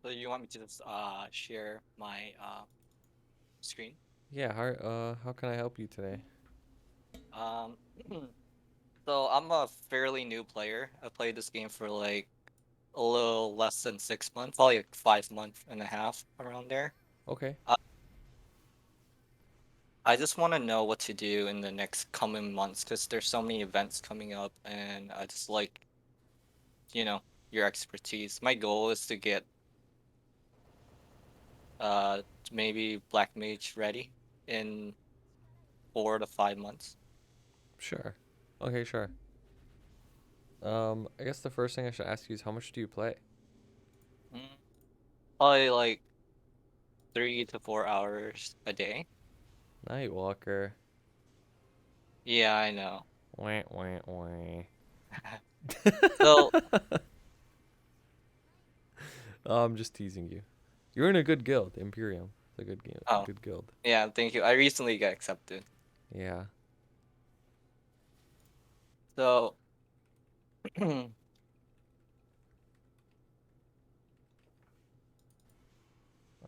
So you want me to just share my screen? Yeah, how can I help you today? Um, so I'm a fairly new player. I played this game for like a little less than 6 months, probably like 5 months and a half around there. Okay, Uh, I just want to know what to do in the next coming months because there's so many events coming up, and I just like, you know, your expertise. My goal is to get maybe Black Mage ready in 4 to 5 months. sure. Okay, sure. I guess the first thing I should ask you is how much do you play? Mm, Probably like 3 to 4 hours a day. Nightwalker. Yeah, I know. Wah, wah, wah. So, Oh, I'm just teasing you. You're in a good guild, Imperium. It's a good game, oh, good guild. yeah, thank you. I recently got accepted. Yeah. So, All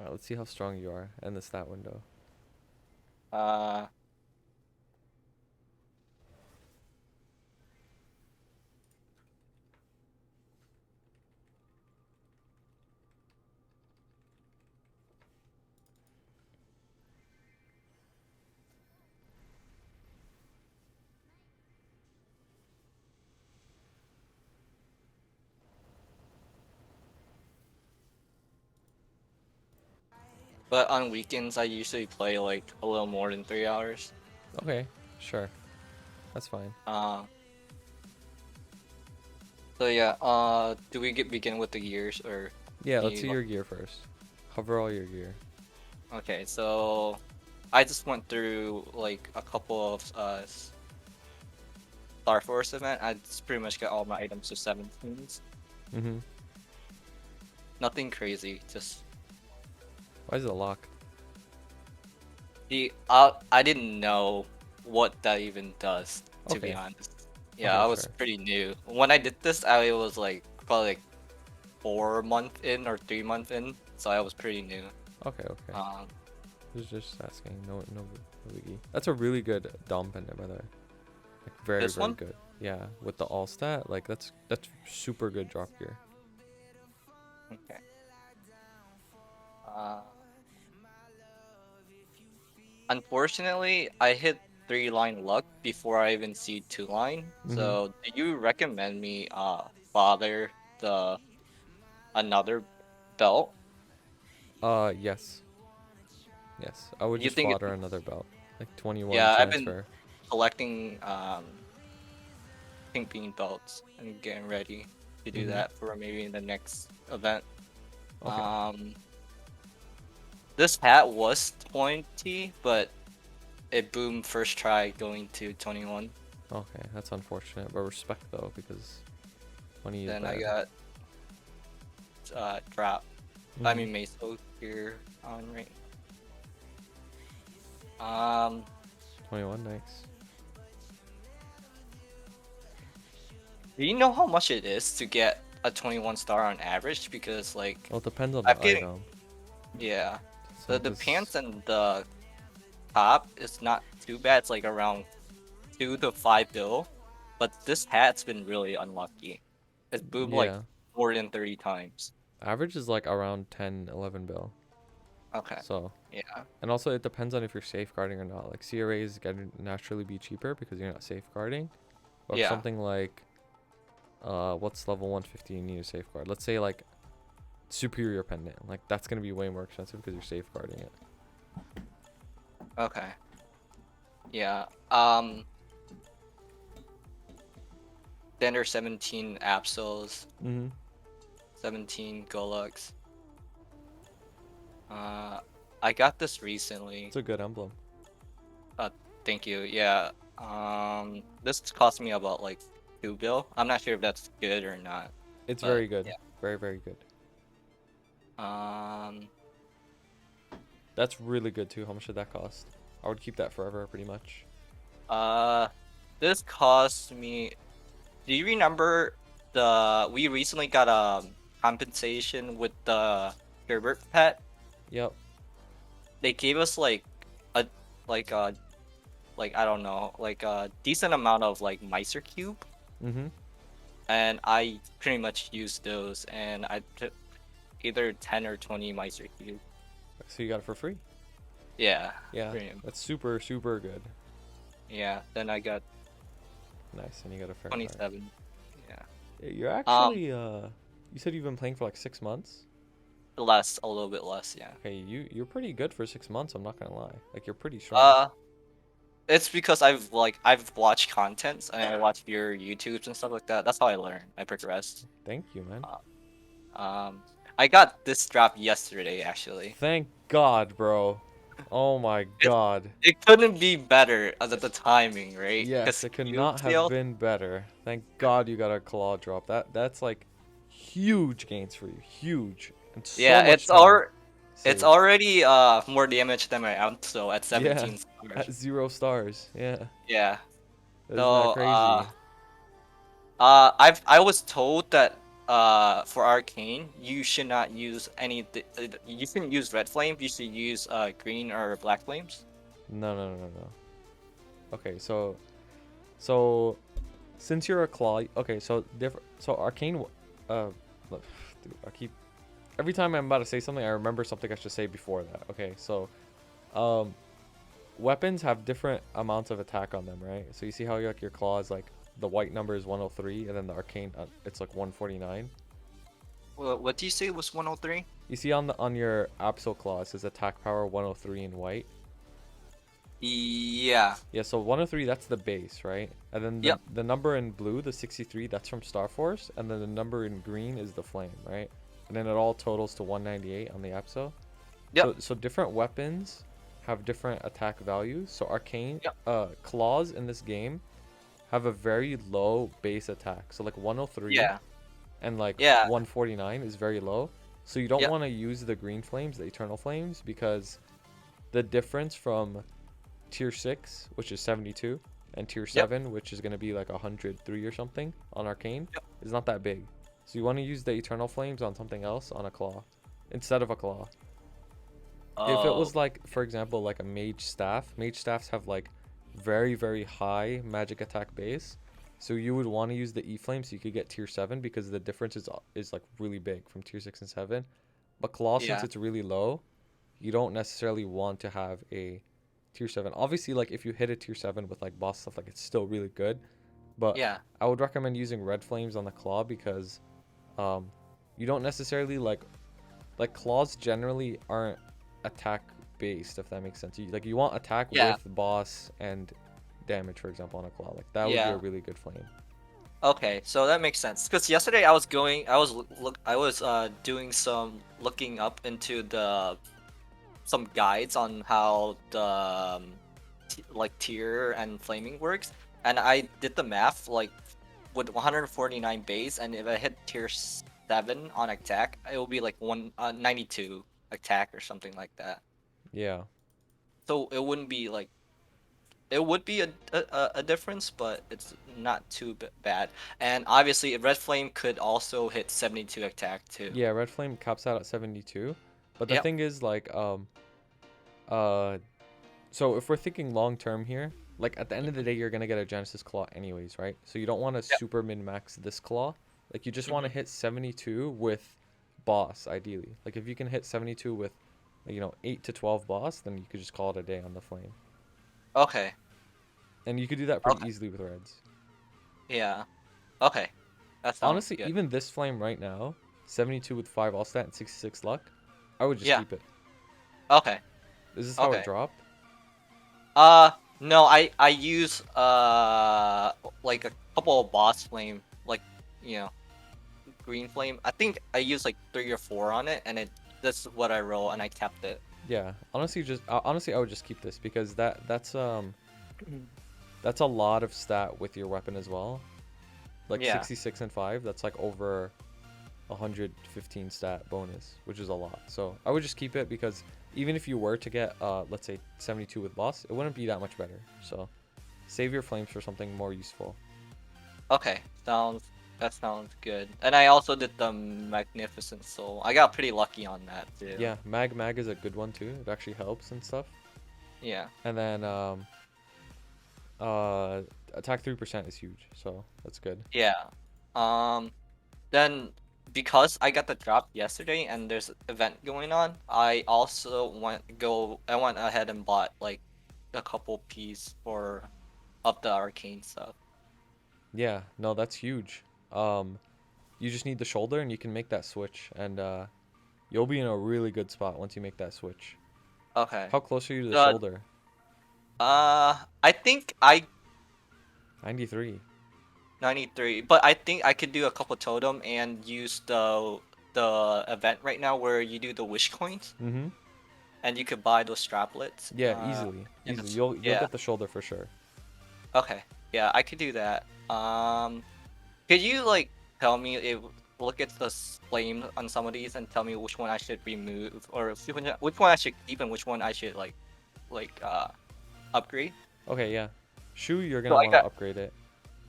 right, let's see how strong you are in the stat window. uh, but on weekends I usually play like a little more than 3 hours. Okay, sure. That's fine. Uh, so yeah. Do we begin with the years or Yeah, let's you? see your gear first. Cover all your gear. Okay, so I just went through like a couple of Star Force event. I just pretty much got all my items to 17s. Mm-hmm. Nothing crazy, just Why is it locked? I didn't know what that even does, to be Okay. honest. Yeah, Okay, I was sure. pretty new. When I did this, I was like probably like 4 month in or 3 month in, so I was pretty new. Okay, okay. Um, Was just asking. No biggie. That's a really good Dom pendant, by the way. Like very, this very one? good. Yeah, with the all stat, like that's super good drop gear. Okay. Uh, Unfortunately, I hit 3 line luck before I even see 2 line. Mm-hmm. So, do you recommend me bother the another belt? Yes, yes. I would You just think fodder another belt, like 21 Yeah, I've been transfer. collecting pink bean belts and getting ready to do Mm-hmm. that for maybe in the next event. Okay. Um, this hat was 20, but it boomed first try going to 21. Okay, that's unfortunate, but respect though because 20 is Then I bad. got drop. I Mm-hmm. mean Meso here on right. Um, 21, nice. do you know how much it is to get a 21 star on average? Because like Well, it depends on I'm the getting, item. yeah, So, the cause pants and the top is not too bad. It's like around 2 to 5 bill, but this hat's been really unlucky. It's boomed like yeah, more than 30 times. average is like around 10, 11 bill. Okay. So, Yeah. and also it depends on if you're safeguarding or not. Like CRAs gonna naturally be cheaper because you're not safeguarding. Or Yeah. something like what's level 150 you need to safeguard? Let's say like superior pendant. Like that's gonna be way more expensive because you're safeguarding it. Okay. Yeah. Then there's 17 Absols, Mm-hmm. 17 Golux. Uh, I got this recently. It's a good emblem. Uh, thank you. Yeah. This cost me about like 2 bill. I'm not sure if that's good or not, It's but very good. yeah. Very, very good. Um, That's really good too. How much did that cost? I would keep that forever pretty much. uh, this cost me. Do you remember we recently got compensation with the Gerbert pet, Yep. they gave us a like a like I don't know, like a decent amount of like Miser cube, Mm-hmm. and I pretty much used those, and I took either 10 or 20 Miser cube. So you got it for free. Yeah, Yeah, pretty much. that's super super good. Yeah, then I got Nice, and you got a fair card. 27. Yeah. You're Um, actually you said you've been playing for like 6 months. less, a little bit less, yeah. Okay, you're pretty good for 6 months. I'm not gonna lie. Like you're pretty strong. Uh, it's because I've watched contents and I watch your YouTubes and stuff like that. That's how I learn. I progress. Thank you, man. Uh, I got this drop yesterday actually. Thank God, bro. Oh my It God. it couldn't be better as at the timing, right? Yes, Because it could cube not have sale. been better. Thank God you got a claw drop. That's like huge gains for you. Huge. And so Yeah, much time it's saved. already more damage than my outso at Yeah. 17 stars. At 0 stars. Yeah. Yeah. Isn't that So crazy? I was told that for arcane you should not use you shouldn't use red flame. You should use green or black flames. No, no, no, no, no. Okay, so since you're a claw, okay, so different. So arcane, look, dude, I keep every time I'm about to say something, I remember something I should say before that. Okay, so, um, weapons have different amounts of attack on them, right? So you see how like your claw is like the white number is 103, and then the arcane it's like 149. Well, what do you say was 103? You see on your Absol claw it says attack power 103 in white. Yeah. Yeah, so 103 that's the base, right? And then the Yep. the number in blue, the 63, that's from Star Force, and then the number in green is the flame, right? And then it all totals to 198 on the Absol. Yep. So different weapons have different attack values. So arcane Yep. claws in this game have a very low base attack. So like 103 Yeah. and like Yeah. 149 is very low. So you don't Yep. want to use the green flames, the eternal flames, because the difference from tier 6, which is 72, and tier Yep. 7, which is going to be like 103 or something on arcane, Yep. is not that big. So you want to use the eternal flames on something else on a claw instead of a claw. If it Oh. was like, for example, like a mage staffs have like very very high magic attack base, so you would want to use the e-flame so you could get tier 7 because the difference is like really big from tier 6 and 7. But claw, since Yeah. it's really low, you don't necessarily want to have a tier 7. Obviously, like if you hit a tier 7 with like boss stuff, like it's still really good, but Yeah. I would recommend using red flames on the claw because um you don't necessarily like claws generally aren't attack based, if that makes sense. You want attack Yeah. with boss and damage, for example, on a claw. Like that would be a Yeah. really good flame. Okay, so that makes sense. Because yesterday I was going, I was look, I was doing some looking up into the some guides on how the like tier and flaming works, and I did the math like with 149 base, and if I hit tier 7 on attack, it will be like 92 attack or something like that. Yeah. So it wouldn't be like it would be a difference, but it's not too bad. And obviously, Red Flame could also hit 72 attack too. Yeah, red flame caps out at 72. But the Yep. thing is uh so if we're thinking long term here, like at the end of the day you're gonna get a Genesis Claw anyways, right? So you don't want to Yep. super min max this claw. Like you just want to Hmm. hit 72 with boss ideally. Like if you can hit 72 with 8 to 12 boss, then you could just call it a day on the flame. Okay. And you could do that pretty Okay. easily with reds. Yeah. Okay. That sounds Honestly, good. even this flame right now, 72 with 5 all stat and 66 luck, I would just Yeah. keep it. Okay. Is this how it Okay. dropped? No, I use like a couple of boss flame, like you know, green flame. I think I used like 3 or 4 on it, and that's what I roll, and I kept it. Yeah, honestly, honestly, I would just keep this because that's a lot of stat with your weapon as well. Like Yeah. 66 and 5, that's like over 115 stat bonus, which is a lot. So I would just keep it because even if you were to get let's say 72 with boss, it wouldn't be that much better. So save your flames for something more useful. Okay. Sounds That sounds good. And I also did the Magnificent Soul. I got pretty lucky on that too. Yeah, mag is a good one too. It actually helps and stuff. Yeah. And then uh attack 3% is huge, so that's good. Yeah. Um, then because I got the drop yesterday and there's an event going on, I also I went ahead and bought like a couple piece for of the arcane stuff. Yeah, no, that's huge. Um, you just need the shoulder and you can make that switch, and you'll be in a really good spot once you make that switch. Okay. How close are you to the Uh, shoulder? I think I 93. 93, but I think I could do a couple totem and use the event right now where you do the wish coins Mm-hmm. and you could buy those straplets. Yeah, easily. In Easily. this, You'll yeah. get the shoulder for sure. Okay. Yeah, I could do that. Could you like tell me if look at the flame on some of these and tell me which one I should remove or which one I should keep and which one I should like upgrade? Okay, yeah. Shoe, you're So gonna I want to got upgrade it,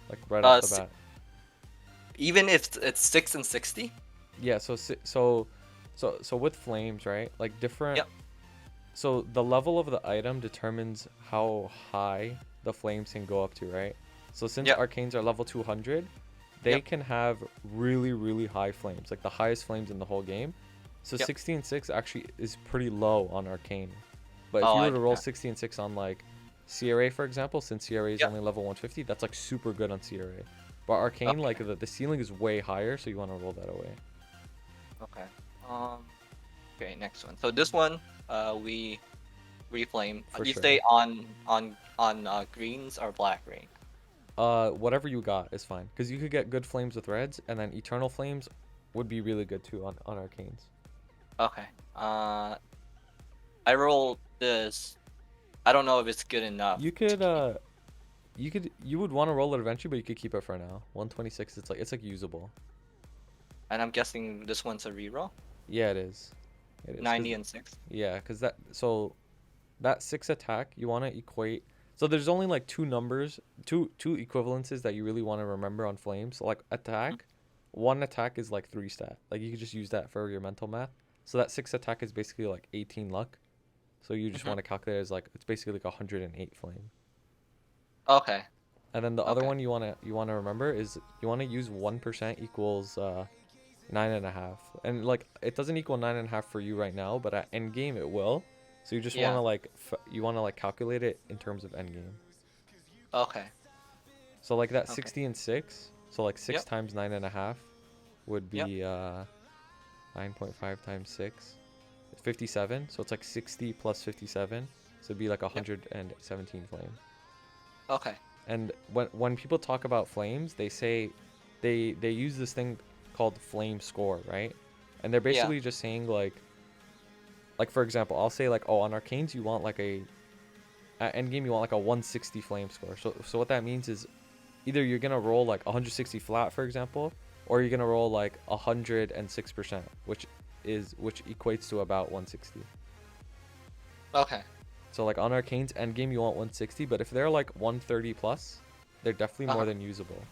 like right off the si- bat. even if it's 6 and 60? Yeah, so with flames, right? Like different. Yep. So the level of the item determines how high the flames can go up to, right? So since Yep. arcanes are level 200, they Yep. can have really, really high flames, like the highest flames in the whole game. So Yep. 60 and 6 actually is pretty low on arcane. But if Oh, you I were to do roll not. 60 and 6 on like CRA, for example, since CRA is Yep. only level 150, that's like super good on CRA. But arcane, like Okay. the ceiling is way higher, so you want to roll that away. Okay. Um. Okay. Next one. So this one, we reflame. For You sure. stay on greens or black rain. Whatever you got is fine. Because you could get good flames with reds, and then eternal flames would be really good too on arcanes. Okay. I roll this. I don't know if it's good enough You to could keep, you would want to roll it eventually, but you could keep it for now. 126, it's like usable. and I'm guessing this one's a reroll. Yeah, it is. It is. 90 and 6. Yeah, because that 6 attack you want to equate. So there's only like two numbers, two equivalences that you really want to remember on flames. So like attack, one attack is like 3 stat. Like you could just use that for your mental math. So that 6 attack is basically like 18 luck. So you just Mm-hmm. want to calculate it as like it's basically like 108 flame. Okay. And then the other Okay. one you wanna remember is you wanna use 1% equals 9.5. And like it doesn't equal 9.5 for you right now, but at end game it will. So you just Yeah. wanna like you wanna like calculate it in terms of end game. Okay. So like that Okay. 60 and 6. So like 6 Yep. times 9.5 would Yep. be 9.5 times 6. 57. So it's like 60 plus 57. So it'd be like Yep. 117 flame. Okay. And when people talk about flames, they say they use this thing called flame score, right? And they're Yeah. basically just saying like for example, I'll say like, oh, on arcanes you want like at end game you want like a 160 flame score. So what that means is either you're gonna roll like 160 flat, for example, or you're gonna roll like 106%, which equates to about 160. Okay. So like on arcanes end game you want 160, but if they're like 130 plus, they're definitely more Uh-huh. than usable.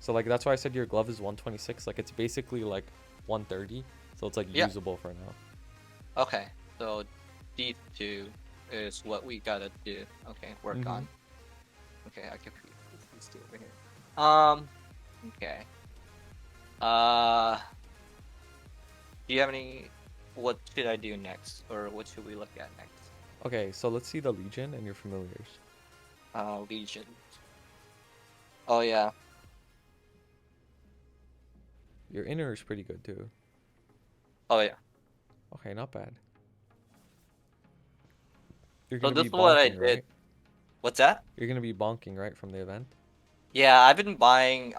So like that's why I said your glove is 126. Like it's basically like 130. So it's like Yeah. usable for now. Okay. So these two is what we gotta do. Okay. Work Mm-hmm. on. Okay. I can put these two over here. Okay. Uh. Do you have any? What should I do next, or what should we look at next? Okay, so let's see the Legion and your familiars. Legion. Oh yeah. Your inner is pretty good too. Oh yeah. Okay, not bad. You're So gonna this be is what I bonking, did. right? What's that? You're gonna be bonking, right, from the event? Yeah, I've been buying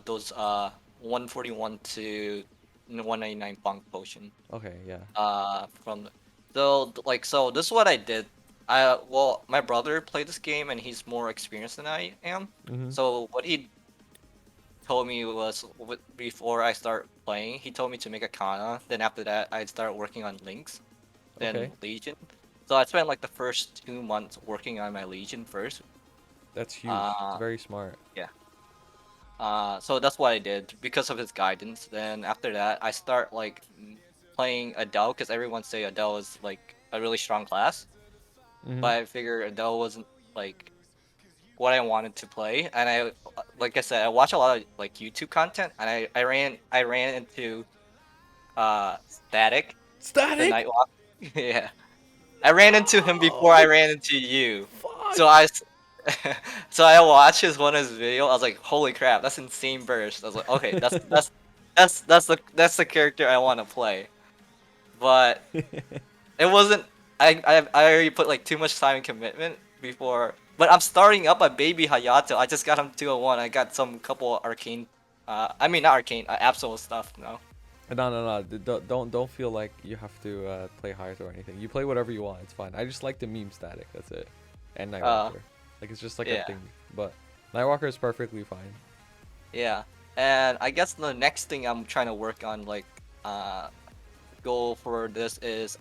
those 141 to 199 bunk potion Okay, yeah. from so this is what I did. My brother played this game and he's more experienced than I am. Mm-hmm. So what he told me was before I start playing, he told me to make a kana. Then after that, I'd start working on links, then Okay, Legion. So I spent like the first 2 months working on my Legion first. that's huge. It's Uh, very smart. yeah. So that's what I did because of his guidance. Then after that, I start like playing Adele because everyone say Adele is like a really strong class. Mm-hmm. But I figured Adele wasn't like what I wanted to play, and like I said, I watch a lot of like YouTube content, and I ran into Static, the Static. Nightwalk. Yeah, I ran into him before I Oh, ran into you. fuck. So so I watched his video. I was like, holy crap, that's insane burst. I was like, okay, that's the character I want to play. But it wasn't. I already put like too much time and commitment before. But I'm starting up a baby Hayato. I just got him 201. I got some couple arcane. I mean not arcane. Absol stuff. No. No, no, no. Don't feel like you have to play highs or anything. You play whatever you want. It's fine. I just like the meme Static. That's it. And Uh. Nightwalker. Like it's just like a Yeah. thing. But Nightwalker is perfectly fine. Yeah. And I guess the next thing I'm trying to work on, like, goal for this is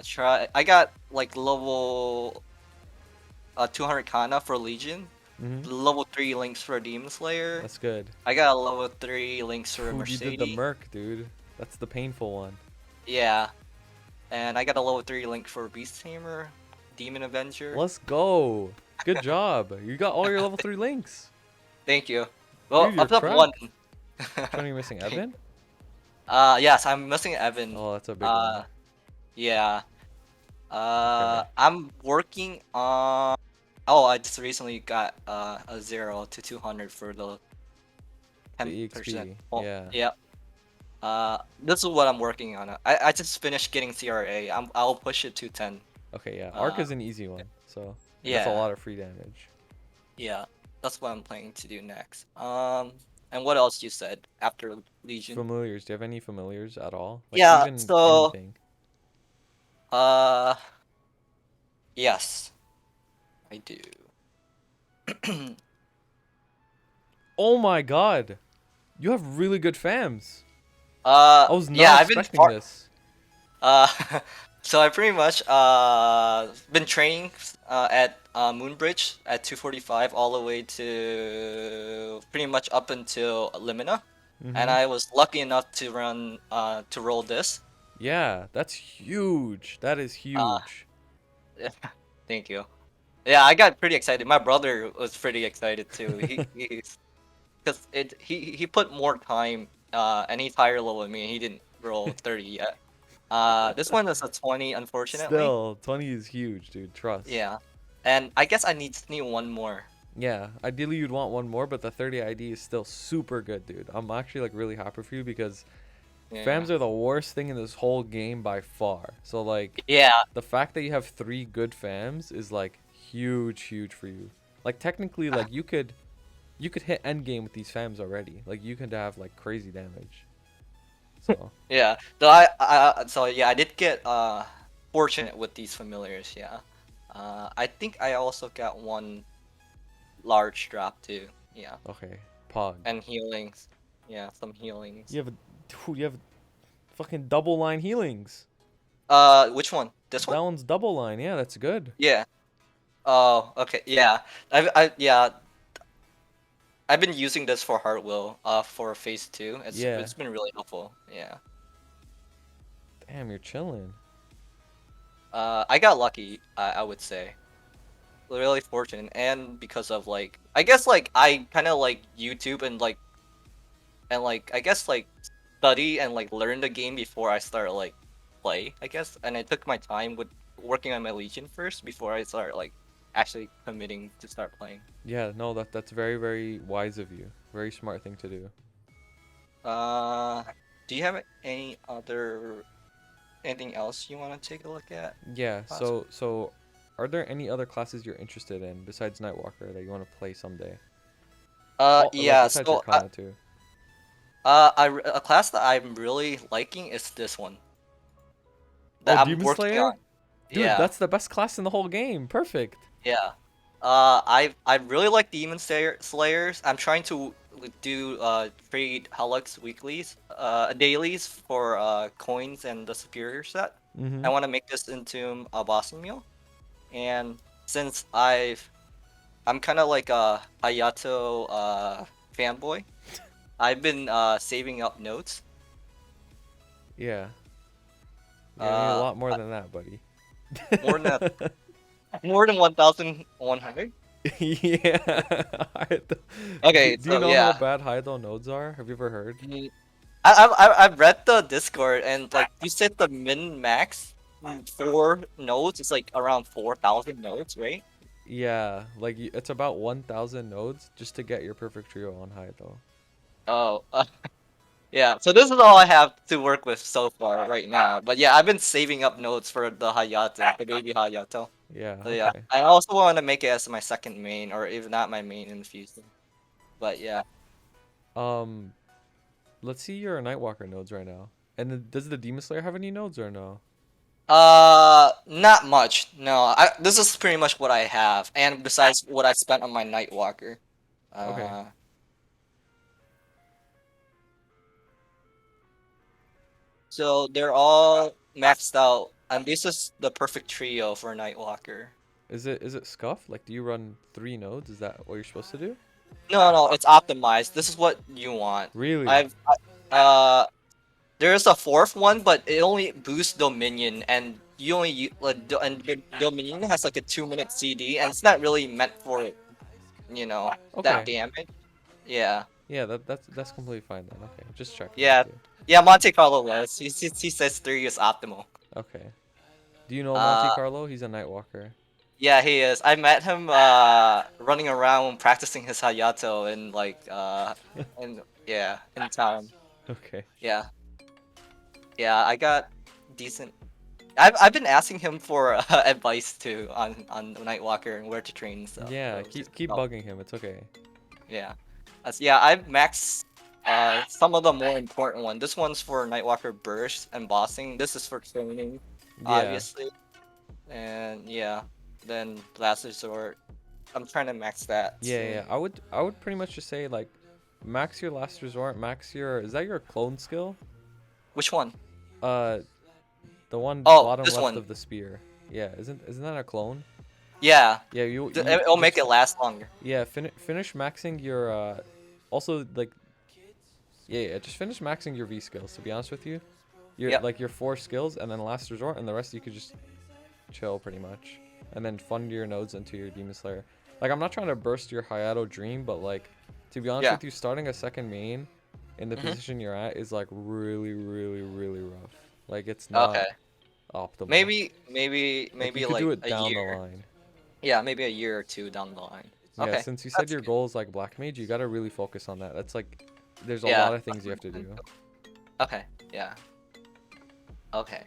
try. I got like level 200 Kana for Legion, Mm-hmm. level 3 links for Demon Slayer. That's good. I got a level 3 links for Dude, you did the Mercedes. Merc, dude. That's the painful one. Yeah, and I got a level 3 link for Beast Tamer, Demon Avenger. Let's go. Good job. You got all your level 3 links. Thank you. Well, Dude, you're up top one. cracked. Which one are you missing? Thank- Evan? yes, I'm missing Evan. Oh, that's a big one. Uh, yeah. Okay. I'm working on. Oh, I just recently got a 0 to 200 for the The 10%. EXP. Oh, Yeah. yeah. This is what I'm working on. I just finished getting CRA. I'll push it to 10. Okay, yeah. Arc Uh, is an easy one. So that's a yeah, lot of free damage. yeah. That's what I'm planning to do next. And what else you said after Legion? Familiars. Do you have any familiars at all? Like Yeah. even So, anything? uh, yes, I do. Oh my god. You have really good fams. I was Yeah, not I've been expecting this. Uh, so I pretty much been training at Moonbridge at 245 all the way to pretty much up until Limina, and Mm-hmm. I was lucky enough to run to roll this. Yeah, that's huge. That is Uh, huge. thank you. Yeah, I got pretty excited. My brother was pretty excited too. He's because he put more time and he's higher level than me. He didn't roll 30 yet. This one is a 20, unfortunately. Still, 20 is huge, dude. Trust. Yeah, and I guess I need one more. Yeah, ideally you'd want one more, but the 30 ID is still super good, dude. I'm actually like really happy for you because Yeah, fams are the worst thing in this whole game by far. So like yeah, the fact that you have 3 good fams is like huge, huge for you. Like technically like you could hit end game with these fams already. Like you could have like crazy damage. So, yeah. So yeah, I did get fortunate with these familiars. Yeah, I think I also got one large drop too. Yeah, okay. Pog. and healings. Yeah, some healings. You have a dude, you have fucking double line healings. Which one? This That one? one's double line. Yeah, that's good. Yeah. Oh, okay. Yeah. Yeah. I've been using this for Heartwheel, for phase 2. Yeah. It's been really helpful. Yeah. Damn, you're chilling. I got lucky, I would say. Really fortunate, and because of like, I guess like I kind of like YouTube and I guess like study and like learn the game before I start like play. I guess, and I took my time with working on my Legion first before I start like actually committing to start playing. Yeah, no, that's very, very wise of you. Very smart thing to do. Uh, do you have anything else you want to take a look at? Yeah, Class? so are there any other classes you're interested in besides Nightwalker that you want to play someday? Oh, like Yeah. besides So, Arcana too. a class that I'm really liking is this one Oh, that I'm Demon working on. Slayer? Dude, Yeah, that's the best class in the whole game. Perfect. yeah. I really like Slayers. I'm trying to do trade Helix weeklies, dailies for coins and the superior set. Mm-hmm. I want to make this into a bossing meal, and since I'm kind of like a Hayato fanboy. I've been saving up notes. Yeah. Yeah, I need a Uh, lot more than that, buddy. more than more than 1,100. Yeah. Okay, Do you so know how yeah. bad Hydo nodes are? Have you ever heard? Mm, I've read the Discord and like you said the min max for nodes is like around 4,000 nodes, right? Yeah, like it's about 1,000 nodes just to get your perfect trio on Hydo. Oh, yeah. So this is all I have to work with so far right now. But yeah, I've been saving up nodes for the Hayato, the baby Hayato. Yeah, So yeah, okay. I also want to make it as my second main, or if not my main in the future. But yeah. Um, let's see your Nightwalker nodes right now. And then does the Demon Slayer have any nodes or no? Not much. No, this is pretty much what I have, and besides what I spent on my Nightwalker. Okay. Uh, so they're all maxed out, and this is the perfect trio for Nightwalker. Is it scuffed? Like, do you run 3 nodes? Is that what you're supposed to do? No, no, it's optimized. This is what you want. Really? I've uh, there's a fourth one, but it only boosts Dominion, and you only and the Dominion has like a 2-minute CD, and it's not really meant for you know that Okay. damage. Yeah. Yeah, that's completely fine then. Okay, just checking with Yeah, you. yeah, Monte Carlo was. He says 3 is optimal. Okay. Do you know Monte Uh, Carlo? He's a Nightwalker. yeah, he is. I met him running around practicing his Hayato in like and yeah, in town. Okay. Yeah, yeah, I got decent. I've been asking him for advice too on Nightwalker and where to train and stuff. Yeah, So just keep help. bugging him. It's okay. Yeah, yeah, I've maxed some of the more important one. This one's for Nightwalker burst and bossing. This is for training, Yeah. obviously. And yeah, then last resort. I'm trying to max that Yeah, yeah. soon. I would pretty much just say like max your last resort, max your is that your clone skill? Which one? Uh the one Oh, bottom this left one. of the spear. Yeah, isn't that a clone? Yeah, Yeah, you it'll make just it last longer. yeah, finish maxing your also like yeah, just finish maxing your V skills to be honest with you. Your Yep. like your 4 skills and then last resort and the rest you could just chill pretty much. And then fund your nodes into your Demon Slayer. Like I'm not trying to burst your Hayato dream, but like to be honest Yeah. with you, starting a second main in the Mhm. position you're at is like really, really, really rough. Like it's not Okay. optimal. Maybe Like you could like do it a down the year. line. Yeah, maybe a year or two down the line. Yeah, Okay, since you said that's your good. goal is like Black Mage, you gotta really focus on that. That's like there's a Yeah. lot of things you have to do. Okay. Yeah. Okay.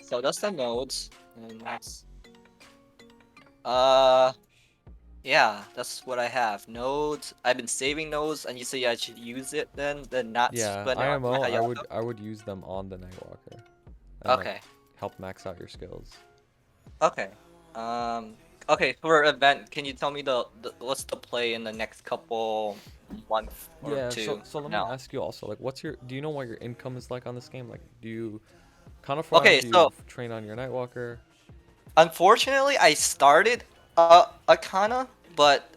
So that's the nodes, and that's uh, yeah, that's what I have. Nodes. I've been saving nodes, and you say I should use it then not Yeah, spend it on my IMO, Hayato. I would use them on the Nightwalker and like Okay. help max out your skills. Okay. Um. Okay. For event, can you tell me the what's the play in the next couple month or Yeah, so two so from let me now? ask you also, like, do you know what your income is like on this game? Like, do you kind of farm? Okay. Do you So train on your Nightwalker? unfortunately, I started a kana, but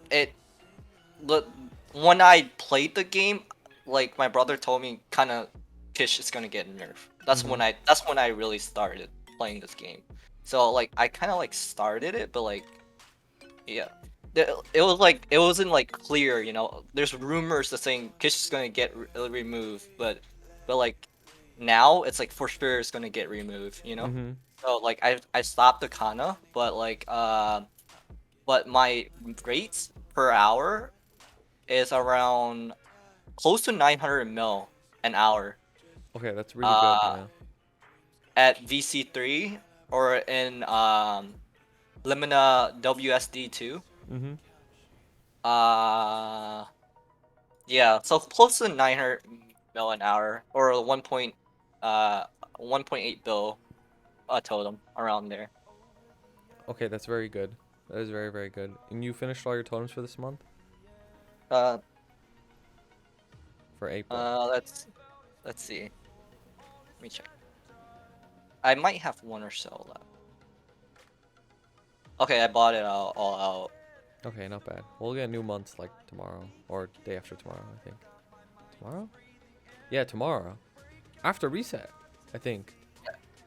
the when I played the game, like my brother told me, kind of Kish is gonna get nerfed. Mm-hmm. That's when I really started playing this game. So like I kind of like started it, but like yeah. It was like it wasn't like clear, you know. There's rumors that saying Kish is gonna get removed, but like now it's like for sure it's gonna get removed, you know. Mm-hmm. So like I stopped the Kana, but like but my rates per hour is around close to 900 mil an hour. Okay, that's really good. Uh, Yeah. at VC3 or in Limina WSD2. Mm-hmm. Uh, yeah, so close to 900 mil an hour or 1.8 bill a totem around there. Okay, that's very good. That is very, very good. And you finished all your totems for this month? Uh, For April. let's see. Let me check. I might have one or so left. Okay, I bought it all out. Okay, not bad. We'll get new months like tomorrow or day after tomorrow, I think. Tomorrow? Yeah, tomorrow. After reset, I think.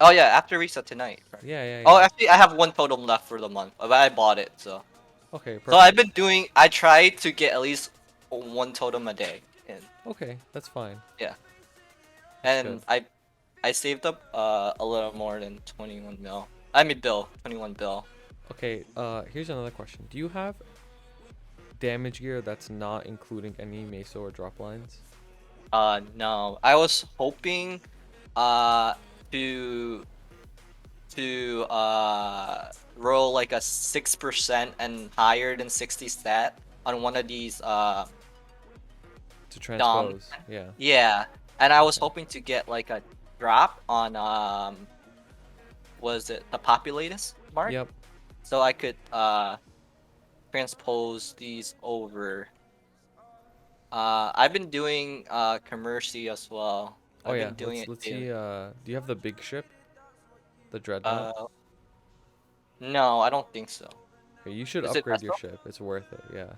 Oh yeah, after reset tonight. Right? Yeah, yeah, Oh, yeah. actually, I have one totem left for the month, but I bought it, so. Okay, So I've perfect. been doing. I try to get at least one totem a day, and Okay, that's fine. yeah, That's good. and I saved up a little more than 21 mil. I mean bill, 21 bill. Okay, here's another question. Do you have damage gear that's not including any meso or drop lines? No, I was hoping uh to roll like a 6% and higher than 60 stat on one of these To dom. transpose, yeah. Yeah, and I was Okay. hoping to get like a drop on was it the populatus mark, Yep. so I could transpose these over. I've been doing commercy as well. Oh I've yeah, been doing let's it let's see. daily. Do you have the big ship, the dreadnought? Uh, no, I don't think so. Okay, you should Is it upgrade your pesto? ship. It's worth it. Yeah.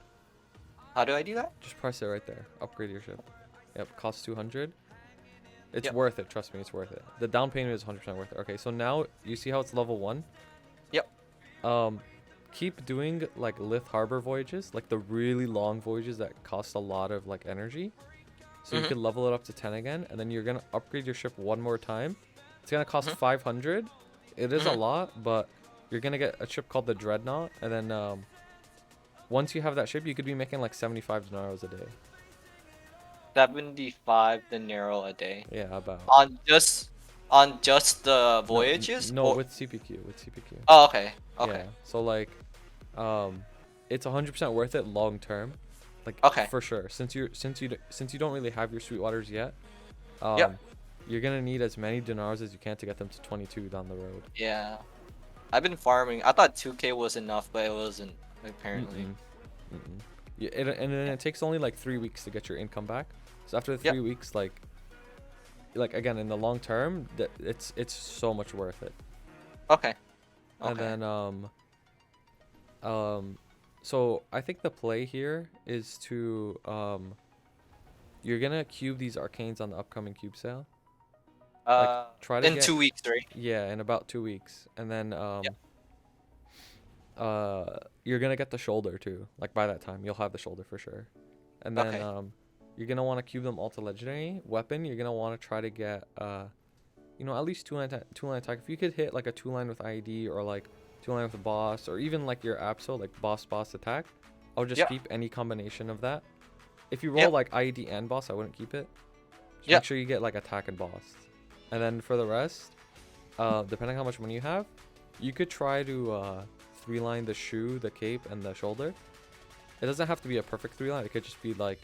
How do I do that? Just press it right there. Upgrade your ship. Yep, costs 200. It's Yep. worth it. Trust me, it's worth it. The down payment is 100% worth it. Okay, so now you see how it's level 1? Yep. Um, keep doing like Lith Harbor voyages, like the really long voyages that cost a lot of like energy. So you Mhm. could level it up to 10 again, and then you're gonna upgrade your ship one more time. It's gonna cost Mhm. 500. It is a Mhm. lot, but you're gonna get a ship called the Dreadnought, and then once you have that ship, you could be making like 75 dinars a day. 75 dinero a day. Yeah, about. On just the No, voyages no, or with CPQ, with CPQ. oh okay. Okay. Yeah, so like, um, it's 100% worth it long term, like Okay. for sure. Since you don't really have your Sweetwaters yet, Yep. um, you're gonna need as many dinars as you can to get them to 22 down the road. Yeah. I've been farming. I thought 2k was enough, but it wasn't apparently. Mm-mm. Mm-mm. Yeah, and then Yeah. it takes only like 3 weeks to get your income back. So after the Yep. 3 weeks, like again in the long term, that it's so much worth it. Okay. And Okay. then um, so I think the play here is to you're gonna cube these arcanes on the upcoming cube sale. Like try to In get 2 weeks, right? yeah in about 2 weeks, and then Yep. you're gonna get the shoulder too. Like by that time, you'll have the shoulder for sure. And then Okay. you're gonna want to cube them all to legendary weapon. You're gonna want to try to get at least two line attack. If you could hit like a 2 line with IED or like 2 line with a boss or even like your Absol like boss attack, I'll just Yep. keep any combination of that. If you roll Yep. like IED and boss, I wouldn't keep it. Just make Yep. sure you get like attack and boss. And then for the rest, depending how much money you have, you could try to 3-line the shoe, the cape, and the shoulder. It doesn't have to be a perfect 3-line. It could just be like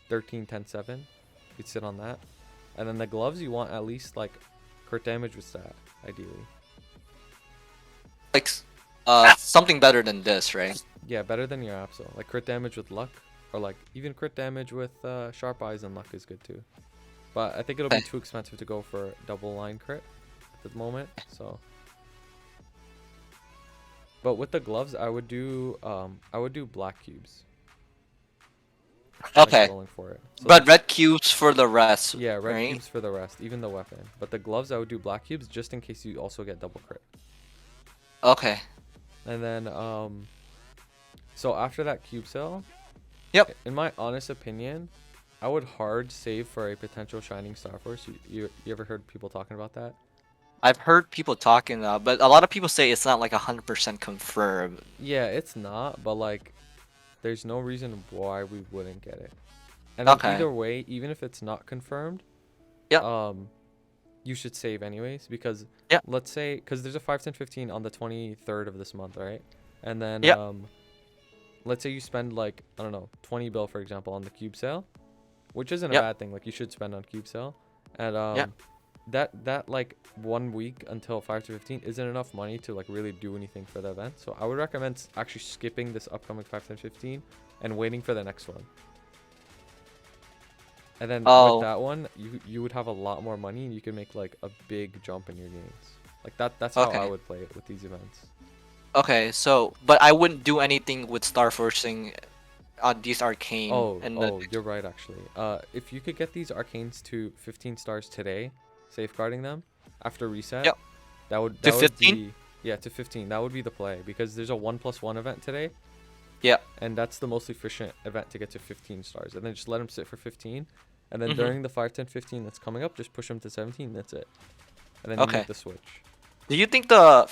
13, 10, 7. You'd sit on that. And then the gloves, you want at least like crit damage with stat, ideally. Like something better than this, right? Yeah, better than your Absol. Like crit damage with luck, or like even crit damage with sharp eyes and luck is good too. But I think it'll be Okay. too expensive to go for double line crit at the moment. So, but with the gloves, I would do black cubes, like Okay. rolling for it. So But that's red cubes for the rest, yeah, red right? cubes for the rest, even the weapon. But the gloves, I would do black cubes just in case you also get double crit. Okay. And then so after that cube sale, Yep. in my honest opinion, I would hard save for a potential Shining Star Force. You ever heard people talking about that? I've heard people talking but a lot of people say it's not like 100% confirmed. Yeah, it's not, but like, there's no reason why we wouldn't get it. And then Okay. either way, even if it's not confirmed, Yep. um, you should save anyways because Yep. let's say because there's a 5, 10, 15 on the 23rd of this month, right? And then Yep. let's say you spend like I don't know 20 bill for example on the cube sale, which isn't a Yep. bad thing. Like you should spend on cube sale, and Yep. that like 1 week until 5 to 15 isn't enough money to like really do anything for the event. So I would recommend actually skipping this upcoming 5, 10, 15 and waiting for the next one. And then with Oh. that one, you would have a lot more money and you can make like a big jump in your gains. Like that's how I Okay. would play it with these events. Okay, so but I wouldn't do anything with star forcing on these arcane and the. Oh, you're right actually. If you could get these arcanes to 15 stars today, safeguarding them after reset, Yep, to that would 15. be, yeah, to 15. That would be the play because there's a 1+1 event today, Yeah. and that's the most efficient event to get to 15 stars. And then just let them sit for 15, and then Mm-hmm. during the 5, 10, 15 that's coming up, just push them to 17. That's it, and then you make Okay. the switch. Do you think the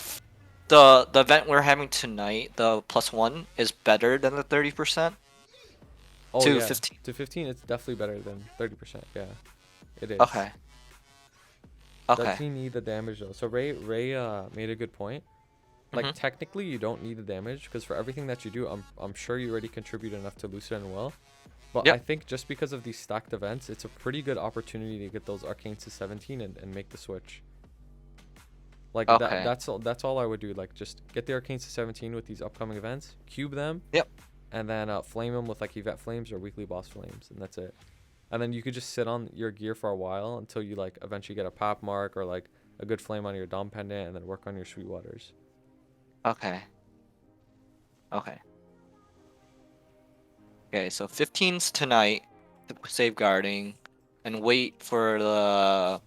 event we're having tonight, the +1, is better than the 30% Oh to yeah, 15? to 15, it's definitely better than 30%. Yeah, it is. Okay. Does Okay. he need the damage though? So Ray made a good point. Like Mm-hmm. technically you don't need the damage because for everything that you do, I'm sure you already contribute enough to Lucid and Will. But I Yep. think just because of these stacked events, it's a pretty good opportunity to get those arcanes to 17 and make the switch. Like Okay. that's all I would do. Like just get the arcanes to 17 with these upcoming events, cube them, Yep. and then flame them with like Yvette flames or weekly boss flames, and that's it. And then you could just sit on your gear for a while until you like eventually get a pop mark or like a good flame on your dom pendant, and then work on your sweet waters. Okay. Okay. Okay. So 15's tonight, safeguarding, and wait for the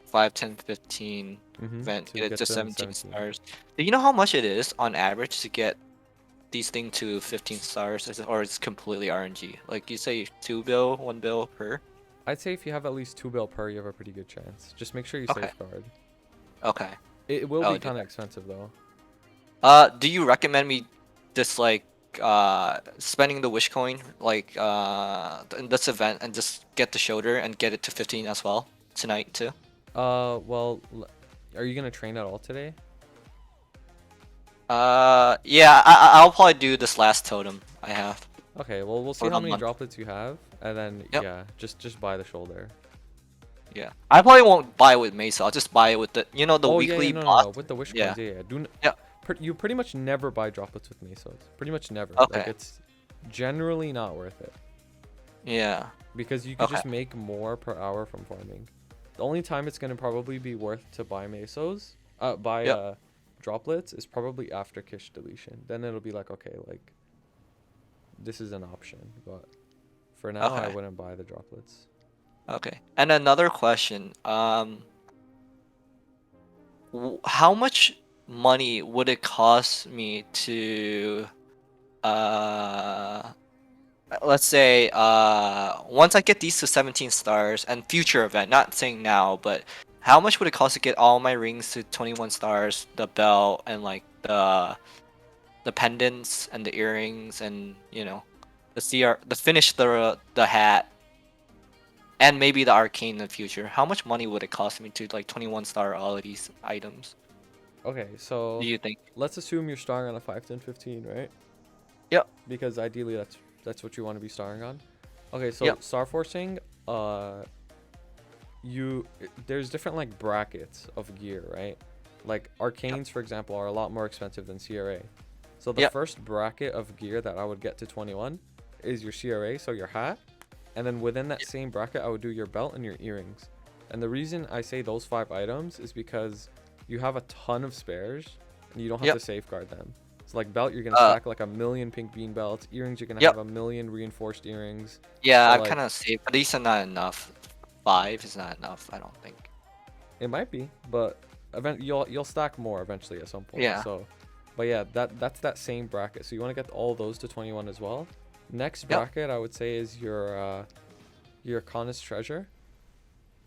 5, 10, 15 event. To Get it get to them 17 17. stars. Do you know how much it is on average to get these things to 15 stars, or it's completely RNG? Like you say, 2 bill, 1 bill per. I'd say if you have at least 2 bill per, you have a pretty good chance. Just make sure you Okay. safeguard. Okay. It will I be would do kind of that. expensive though. Do you recommend me just like spending the wish coin like in this event and just get the shoulder and get it to 15 as well tonight too? Well, are you gonna train at all today? Yeah, I'll probably do this last totem I have Okay, well we'll see for how the many month. droplets you have, and then Yep. yeah, just buy the shoulder. Yeah. I probably won't buy it with Mesa. I'll just buy it with the Oh yeah, weekly no, no, bot. no. With the wish Yeah. coins, yeah, yeah. Yep. You pretty much never buy droplets with mesos. Pretty much never. Like Okay. it's generally not worth it Yeah. because you could Okay. just make more per hour from farming. The only time it's gonna probably be worth to buy mesos, buy Yep. droplets is probably after Kish deletion. Then it'll be like okay, like this is an option, but for now I Okay. wouldn't buy the droplets. Okay. And another question. How much money would it cost me to uh let's say once I get these to 17 stars and future event, not saying now, but how much would it cost to get all my rings to 21 stars, the belt and like the pendants and the earrings and the finish the hat and maybe the arcane in the future? How much money would it cost me to like 21 star all of these items? Okay, Do so you think? let's assume you're starring on a 5, 10, 15, right? Yep. Because ideally that's what you want to be starring on. Okay, so Yep. star forcing, there's different like brackets of gear, right? Like Yep. arcanes, for example, are a lot more expensive than CRA. So the Yep. first bracket of gear that I would get to 21 is your CRA, so your hat, and then within that same bracket, I would do your belt and your earrings. And the reason I say those 5 items is because you have a ton of spares, and you don't have to Yep. safeguard them. So like belt, you're gonna Uh. stack like a million pink bean belts. Earrings, you're gonna have Yep. a million reinforced earrings. Yeah, So I've like kind of saved, but these are not enough. 5 is not enough, I don't think. it might be, but you'll stack more eventually at some point. Yeah. So, but yeah, that's that same bracket. So you want to get all those to 21 as well. Next Yep. bracket I would say is your Kana's treasure.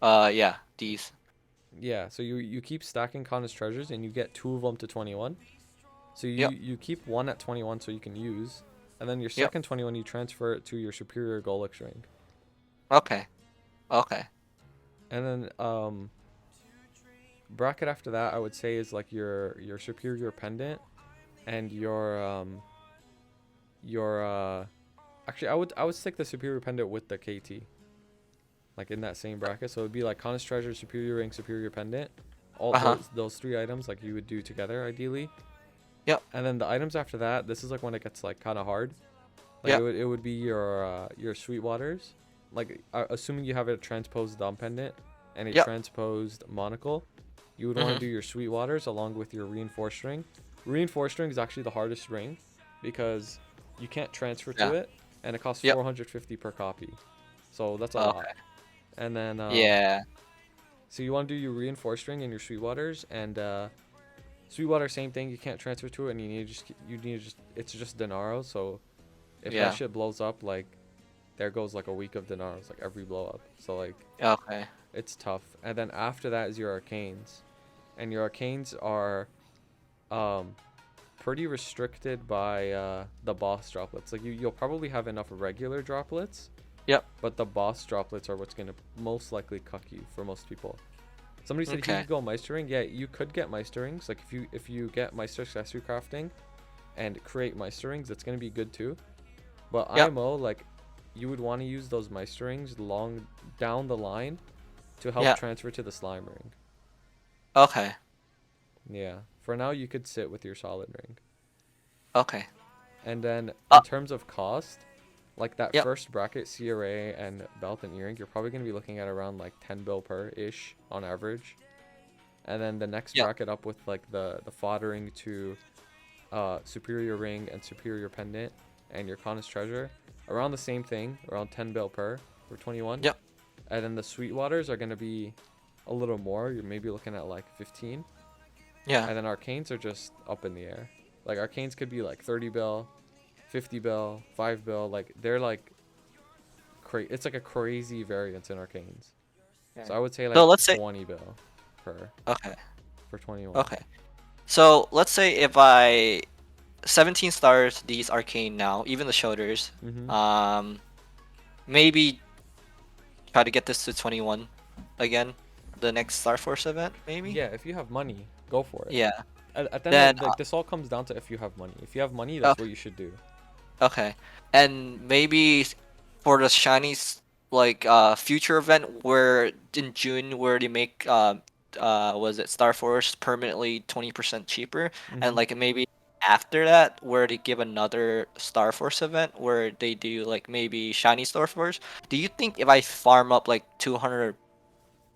Yeah, these. Yeah, so you keep stacking Kana's treasures and you get 2 of them to 21. So Yep. you keep one at 21 so you can use, and then your Yep. second 21 you transfer it to your superior Golix ring. Okay. Okay. And then bracket after that I would say is like your superior pendant and your actually I would stick the superior pendant with the KT like in that same bracket, so it would be like Kana's treasure, superior ring, superior pendant, all Uh-huh. those 3 items like you would do together ideally. Yep. And then the items after that, this is like when it gets like kind of hard. Like Yep. it would be your sweet waters, like assuming you have a transposed dom pendant and a Yep. transposed monocle, you would want to Mm-hmm. do your sweet waters along with your reinforced ring, Reinforced ring is actually the hardest ring because you can't transfer to Yeah. it, and it costs Yep. 450 per copy. So that's a lot. Okay. And then Yeah. so you want to do your reinforced ring and your Sweetwaters, and Sweetwater same thing. You can't transfer to it, and you need to just it's just Denaro. So if that Yeah. shit blows up, like there goes like a week of Denaros, like every blow up. So like Okay. it's tough. And then after that is your Arcanes, and your Arcanes are um pretty restricted by the boss droplets. Like you'll probably have enough regular droplets, Yep. but the boss droplets are what's gonna most likely cuck you for most people. Somebody said if you Okay. could go Meistering, yeah, you could get Meisterings. Like if you get Meister accessory crafting and create Meisterings, that's gonna be good too. But Yep. IMO, like you would want to use those Meisterings long down the line to help Yeah. transfer to the slime ring. Okay. Yeah. For now you could sit with your solid ring. Okay. And then Uh. in terms of cost, like that Yep. first bracket, CRA and belt and earring, you're probably gonna be looking at around like 10 bill per ish on average. And then the next Yep. bracket up with like the foddering to superior ring and superior pendant and your Conus treasure, around the same thing, around 10 bill per for 21. Yep. And then the Sweetwaters are gonna be a little more. You're maybe looking at like 15. Yeah. And then Arcanes are just up in the air. Like Arcanes could be like 30 bill, 50 bill, 5 bill. Like they're like it's like a crazy variance in Arcanes. So Okay. I would say So like let's say. 20 bill per Okay. for 21. Okay. So let's say if I 17 stars these arcane now, even the shoulders. Mm-hmm. Um, maybe try to get this to 21 again. The next Star Force event, maybe. Yeah, if you have money, go for it. Yeah. At the end Then of like this all comes down to if you have money. If you have money, that's okay. what you should do. Okay. And maybe for the shiny like future event where in June where they make was it Star Force permanently 20% cheaper, and Mm-hmm. like maybe after that where they give another Star Force event where they do like maybe shiny Star Force. Do you think if I farm up like 200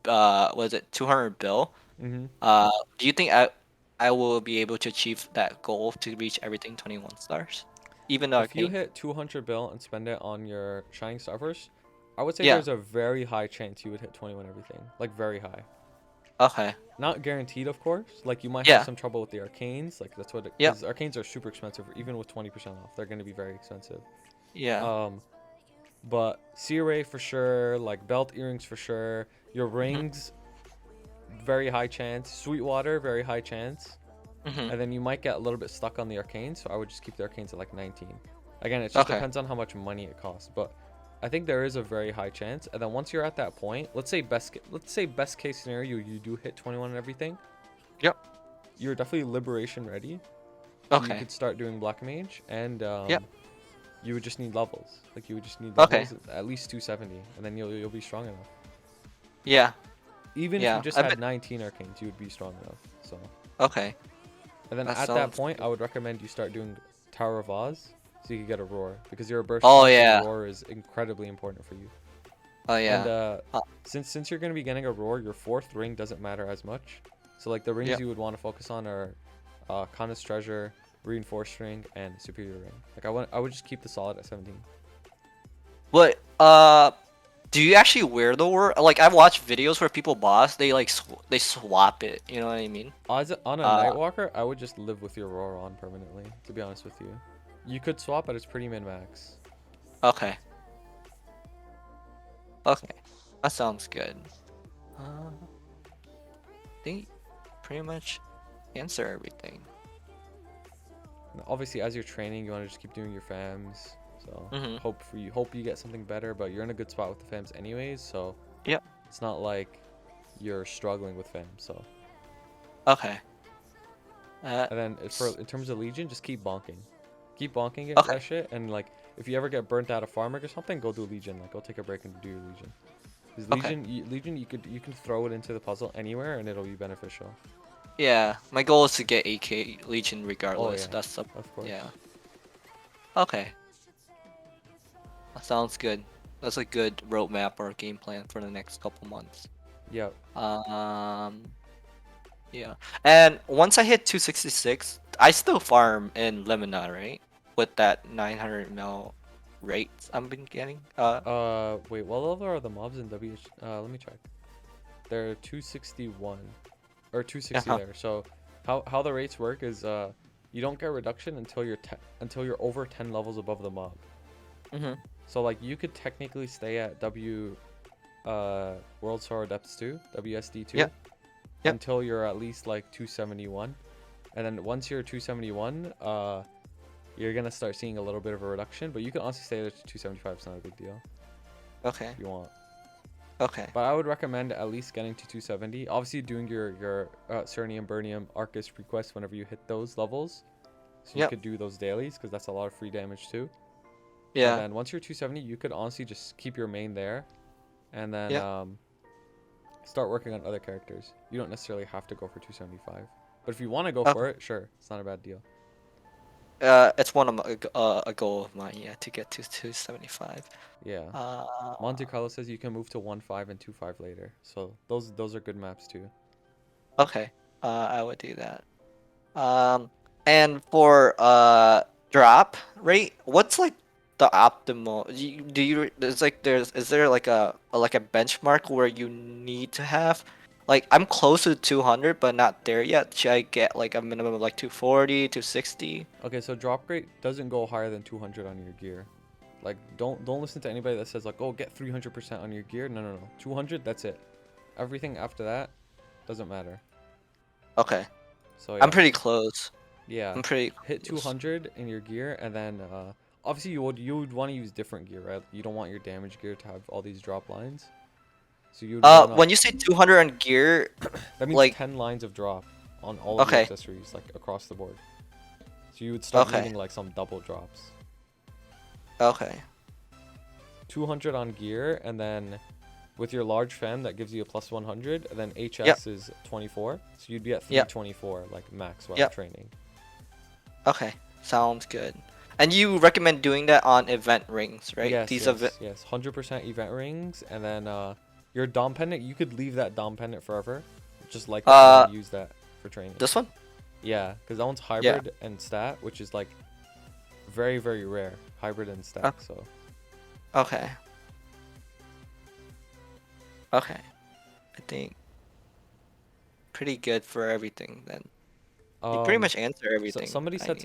was it 200 bill, Mm-hmm. uh do you think I will be able to achieve that goal to reach everything 21 stars? Even the If you arcane? hit 200 bill and spend it on your Shining Starburst, I would say Yeah. there's a very high chance you would hit 21 everything. Like very high. Okay. Not guaranteed, of course. Like you might have Yeah. some trouble with the arcanes. Like that's what Yep. because arcanes are super expensive. Even with 20% off, they're going to be very expensive. Yeah. Um, but CRA for sure. Like belt earrings for sure. Your Mhm. rings, very high chance. Sweetwater, very high chance. Mhm. And then you might get a little bit stuck on the arcanes, so I would just keep the arcanes at like 19. Again, it just Okay. depends on how much money it costs, but I think there is a very high chance. And then once you're at that point, let's say best case scenario, you do hit 21 and everything. Yep. You're definitely liberation ready, so you Okay. could start doing black mage, and Yep. you would just need levels. Like you would just need Okay. levels at least 270, and then you'll be strong enough. Yeah. Even if you Yeah. just I had bet. 19 arcanes, you would be strong enough. So. Okay. And then That at that sounds point, good. I would recommend you start doing Tower of Oz so you can get a roar because you're a burst Oh class and yeah. roar is incredibly important for you. Oh And yeah. Uh, since you're gonna be getting a roar, your fourth ring doesn't matter as much. So like the rings yeah. you would want to focus on are Kana's treasure, reinforced ring, and superior ring. Like I would just keep the solid at 17. But do you actually wear the word? Like I've watched videos where people boss they like they swap it. You know what I mean? As on a Uh. Nightwalker, I would just live with your roar on permanently. To be honest with you, you could swap, but it's pretty min max. Okay. Okay. That sounds good. I think pretty much answer everything. And obviously, as you're training, you want to just keep doing your fams. So Mhm. hope you get something better, but you're in a good spot with the fams anyways. So Yep. it's not like you're struggling with fams. So Okay. and then for S- in terms of Legion, just keep bonking it okay. that shit. And like if you ever get burnt out of farming or something, go do Legion. Like go take a break and do your Legion. Because Okay. Legion, you can throw it into the puzzle anywhere and it'll be beneficial. Yeah, my goal is to get AK Legion Oh regardless. yeah, That's the of course. yeah. Okay, that sounds good. That's a good roadmap or game plan for the next couple months. Yeah. Um, yeah. And once I hit 266, I still farm in Limina, right? With that 900 mil rates I've been getting. Wait, what level are the mobs in WH? Let me check. They're 261 or 260 Uh-huh. there. So how the rates work is you don't get reduction until you're over 10 levels above the mob. Mhm. So like you could technically stay at World Sorrow Depths 2, WSD2 Yep. Yep. until you're at least like 271. And then once you're 271, you're gonna start seeing a little bit of a reduction, but you can honestly stay there to 275. It's not a big deal Okay. if you want. Okay. But I would recommend at least getting to 270. Obviously, doing your Cernium, Burnium, Arcus requests whenever you hit those levels, so you Yep. could do those dailies because that's a lot of free damage too. And Yeah. then once you're 270, you could honestly just keep your main there, and then Yep. start working on other characters. You don't necessarily have to go for 275, but if you want to go Okay. for it, sure, it's not a bad deal. It's one of my, a goal of mine, yeah, to get to 275. Yeah. Uh, Monte Carlo says you can move to 1.5 and 2.5 later, so those are good maps too. okay. I would do that. And for drop rate, what's like the optimal? Do you there's like there's is there like a benchmark where you need to have? Like I'm close to 200, but not there yet. Should I get like a minimum of like 240, 260? Okay, so drop rate doesn't go higher than 200 on your gear. Like don't listen to anybody that says like, "Oh, get 300% on your gear." No, no, no. 200, that's it. Everything after that doesn't matter. Okay, So I'm yeah. pretty close. Yeah. I'm pretty Hit close. 200 in your gear and then obviously you would want to use different gear, right? You don't want your damage gear to have all these drop lines. So you'd want to When you say 200 on gear, that means like 10 lines of drop on all of your okay, accessories like across the board. So you would start okay, needing like some double drops. okay, 200 on gear, and then with your large fem that gives you a plus 100, and then yep, HS is 24, so you'd be at yep, 324 like max while yep. training. Okay, sounds good. And you recommend doing that on event rings, right? Yes, These event. yes, yes. 100% event rings, and then your dom pendant, you could leave that dom pendant forever, just like that, and Uh, then use that for training. this one? Yeah, because that one's Yeah. hybrid and stat, which is like very, very rare. Hybrid and Uh, stack, so okay. Okay. I think pretty good for everything then. You pretty um much answer so everything somebody I said need.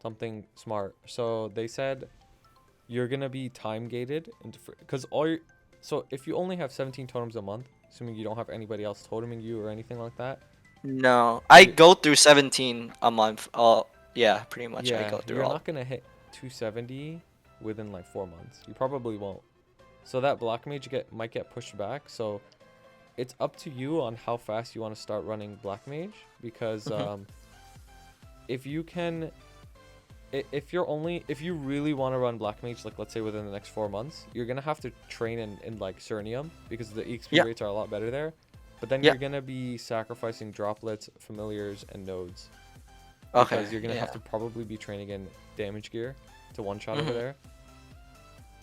something smart. So they said you're gonna be time gated into because all your so if you only have 17 totems a month, assuming you don't have anybody else toteming you or anything like that, No, I you go through 17 a month. Oh, yeah, pretty much I yeah, go through you're all. not gonna hit 270 within like 4 months. You probably won't. So that black mage might get pushed back. So it's up to you on how fast you want to start running black mage because Hmm. if you can if you really want to run black mage, like let's say within the next 4 months, you're gonna have to train in like Cernium because the exp Yeah. rates are a lot better there, but then Yeah. you're gonna be sacrificing droplets, familiars, and nodes Okay. because you're gonna have Yeah. to probably be training in damage gear to one shot over Hmm. there.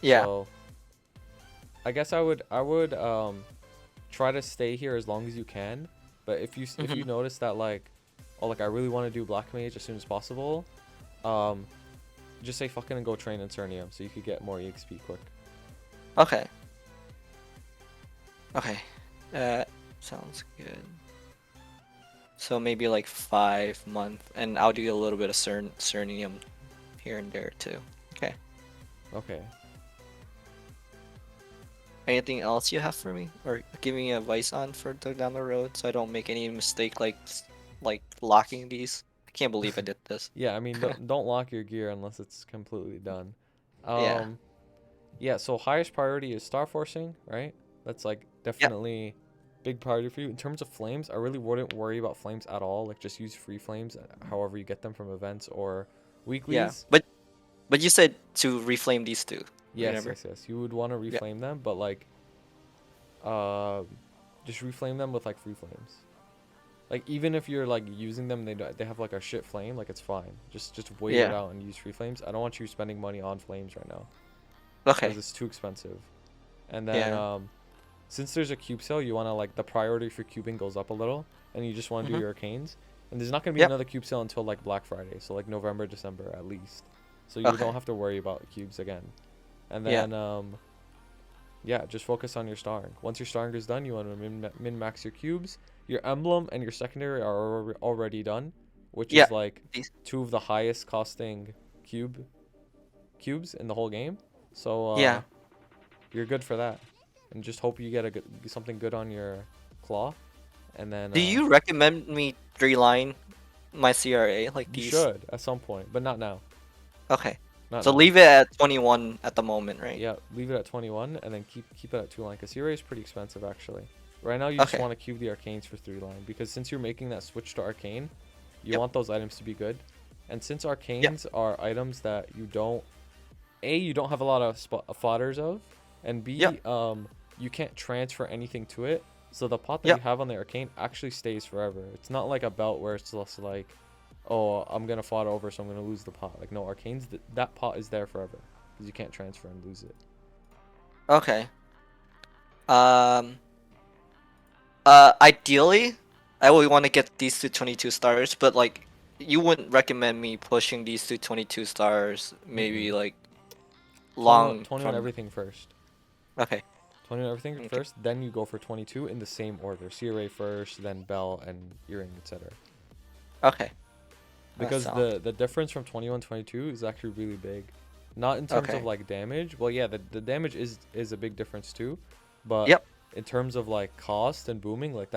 Yeah. So I guess I would try to stay here as long as you can, but if you Hmm. notice that like, oh, like I really want to do black mage as soon as possible, um just say fucking and go train in Cernium so you could get more EXP quick. Okay. Okay. Sounds good. So maybe like 5 month, and I'll do a little bit of Cernium here and there too. Okay. Okay. Anything else you have for me, or give me advice on further down the road, so I don't make any mistake like like locking these? I can't believe I did this. Yeah, I mean don't lock your gear unless it's completely done. Yeah. Um yeah, so highest priority is star forcing, right? That's like Yep. definitely big priority for you. In terms of flames, I really wouldn't worry about flames at all. Like just use free flames however you get them from events or Yeah. weeklies. But you said to reflame these two. Yes, Remember? yes, yes. You would want to Yeah. reflame them, but like uh just reflame them with like free flames. Like even if you're like using them, they have like a shit flame, like it's fine. Just wait it Yeah. out and use free flames. I don't want you spending money on flames right now because Okay. it's too expensive. And then Yeah. since there's a cube sale, you want to like the priority for cubing goes up a little, and you just want to do Mhm. your arcanes. And there's not gonna be Yep. another cube sale until like Black Friday, so like November, December at least. So you Okay. don't have to worry about cubes again. And Yeah. then yeah, just focus on your starring. Once your starring is done, you want to min max your cubes. Your emblem and your secondary are already done, which Yeah. is like These- two of the highest costing cubes in the whole game. So Yeah. you're good for that. And just hope you get a good something good on your claw, and then Do you recommend me three line my CRA like you these? should at some point, but not now. Okay. Not So now. leave it at 21 at the moment, right? Yeah, leave it at 21 and then keep it at 2 line because CRA is pretty expensive actually. Right now you just Okay. want to cube the arcanes for 3 line because since you're making that switch to arcane, you Yep. want those items to be good. And since Yep. arcanes are items that you don't have a lot of fodders of, and Yep. B, you can't transfer anything to it. So the pot that you Yep. have on the arcane actually stays forever. It's not like a belt where it's just like, oh, I'm gonna fodder over, so I'm gonna lose the pot. Like no, arcanes, that pot is there forever because you can't transfer and lose it. Okay. Um. Ideally, I would want to get these to 22 stars, but like, you wouldn't recommend me pushing these to 22 stars, maybe Mm-mm. like 21, long 21 from. everything first. Okay. 21 everything Okay. first, then you go for 22 in the same order. CRA first, then bell and earring, etc. Okay. That Because sounds. the difference from 21 22 is actually really big. Not in terms of Okay. like damage. Well, yeah, the damage is a big difference too, but Yep. in terms of like cost and booming, like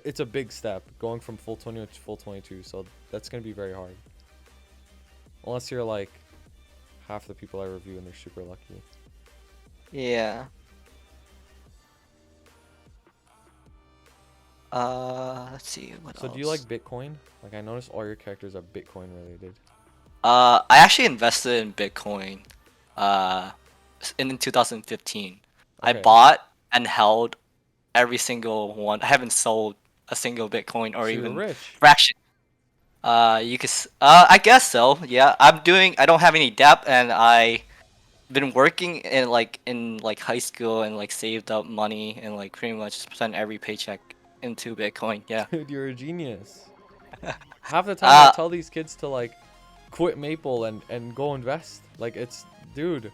it's a big step going from full 21 to full 22. So that's gonna be very hard. Unless you're like half the people I review and they're super lucky. Yeah. Let's see what So do you like else. Bitcoin? Like I noticed all your characters are Bitcoin related. I actually invested in Bitcoin, uh, in 2015. I Okay, bought and held every single one. I haven't sold a single Bitcoin or so you're even rich. fraction. I guess so. Yeah, I'm doing. I don't have any debt, and I been working in high school and like saved up money and like pretty much spent every paycheck into Bitcoin. Yeah. Dude, you're a genius. Half the time I Uh, tell these kids to like quit Maple and go invest. Like it's dude.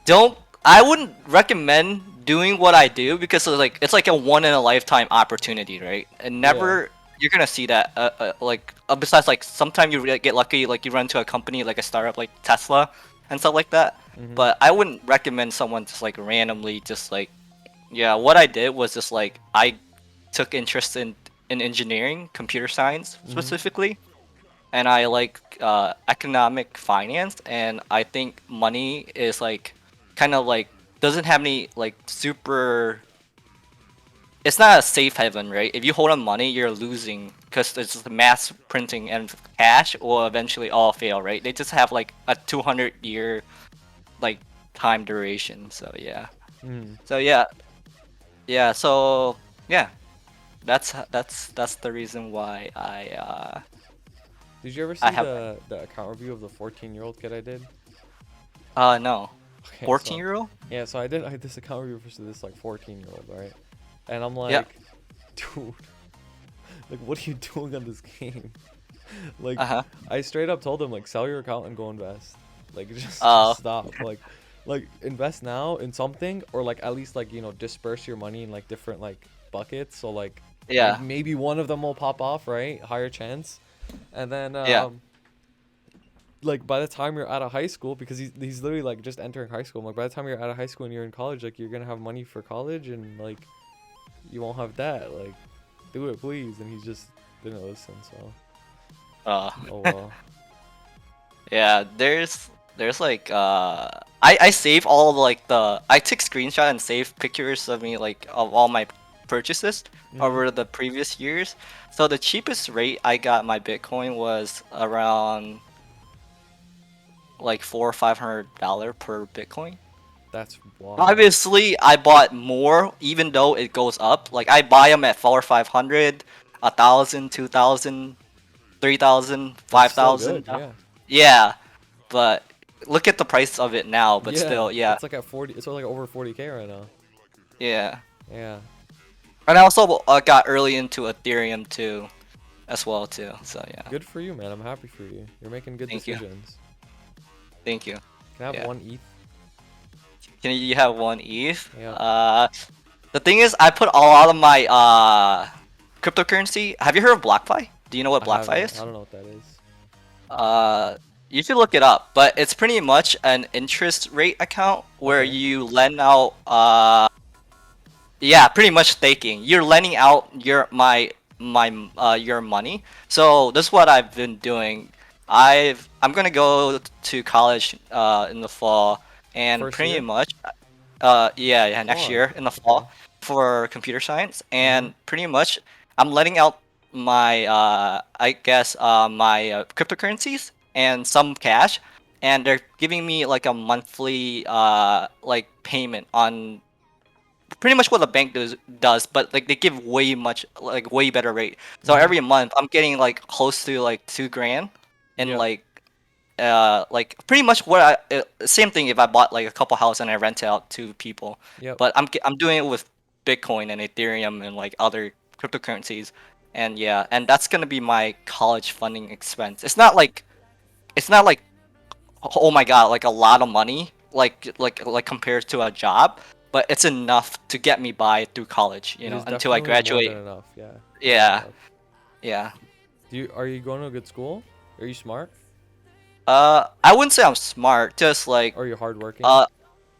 don't. I wouldn't recommend doing what I do because it's like a one in a lifetime opportunity, right? And Yeah. never you're gonna see that. Besides, like sometimes you get lucky, like you run into a company like a startup like Tesla and stuff like that. Mhm. But I wouldn't recommend someone just like randomly just like yeah. What I did was just like I took interest in engineering, computer science Mhm. specifically, and I like economic finance, and I think money is like kind of like doesn't have any like super. It's not a safe haven, right? If you hold on money, you're losing because it's just mass printing and cash will eventually all fail, right? They just have like a 200-year like time duration. So yeah. Mhm. So yeah, yeah. So yeah, that's the reason why Did you ever I see have the account review of the 14-year-old kid I did? no Okay, so 14-year-old. yeah, so I had this account review for this like 14-year-old, right? And I'm Yep. like, dude, like what are you doing on this game? Like Uh-huh. I straight up told him like sell your account and go invest. Like just Oh, stop. Like invest now in something or like at least like, you know, disperse your money in like different like buckets. So like yeah. maybe one of them will pop off, right? Higher chance. And then Yeah. like by the time you're out of high school because he's literally like just entering high school. I'm like by the time you're out of high school and you're in college, like you're going to have money for college and like you won't have that. Like do it please. And he just didn't listen, so Uh, oh well. yeah, there's like I save all like the I took screenshot and save pictures of me like of all my purchases Mhm. over the previous years. So the cheapest rate I got my Bitcoin was around like $400 or $500 per Bitcoin. That's wild. Obviously, I bought more even though it goes up. Like I buy them at 400, 500, 1,000, 2,000, 3,000, That's five still thousand. good, yeah. Yeah, but look at the price of it now. But Yeah, still, yeah, it's like at 40, it's like over 40K right now. yeah. Yeah. And I also got early into Ethereum too. as well too. So yeah, Good for you, man. I'm happy for you. You're making good thank you, decisions. thank you. Can I have Yeah, one ETH? can you have one ETH? Yeah, The thing is, I put a lot of my cryptocurrency. Have you heard of BlockFi? Do you know what I BlockFi haven't. is? I don't know what that is. Uh, you should look it up, but it's pretty much an interest rate account where Okay. you lend out yeah, pretty much staking. You're lending out your money. So this is what I've been doing. I'm gonna go to college in the fall, and First pretty year? much yeah, next Fuck. year in the Okay. fall for computer science, Mm-hmm. and pretty much I'm letting out my I guess my cryptocurrencies and some cash, and they're giving me like a monthly like payment on pretty much what a bank does, but like they give way better rate. So Mm-hmm. every month I'm getting like close to like 2 grand, and Yep. like pretty much what same thing if I bought like a couple house and I rent it out to people. Yep. But I'm doing it with Bitcoin and Ethereum and like other cryptocurrencies, and yeah, and that's gonna be my college funding expense. It's not like oh my god, like a lot of money, like compared to a job, but it's enough to get me by through college, It is until I definitely more than graduate. enough. Yeah. More than Yeah, enough. yeah. Are you going to a good school? Are you smart? I wouldn't say I'm smart, just like Or are you hardworking? uh,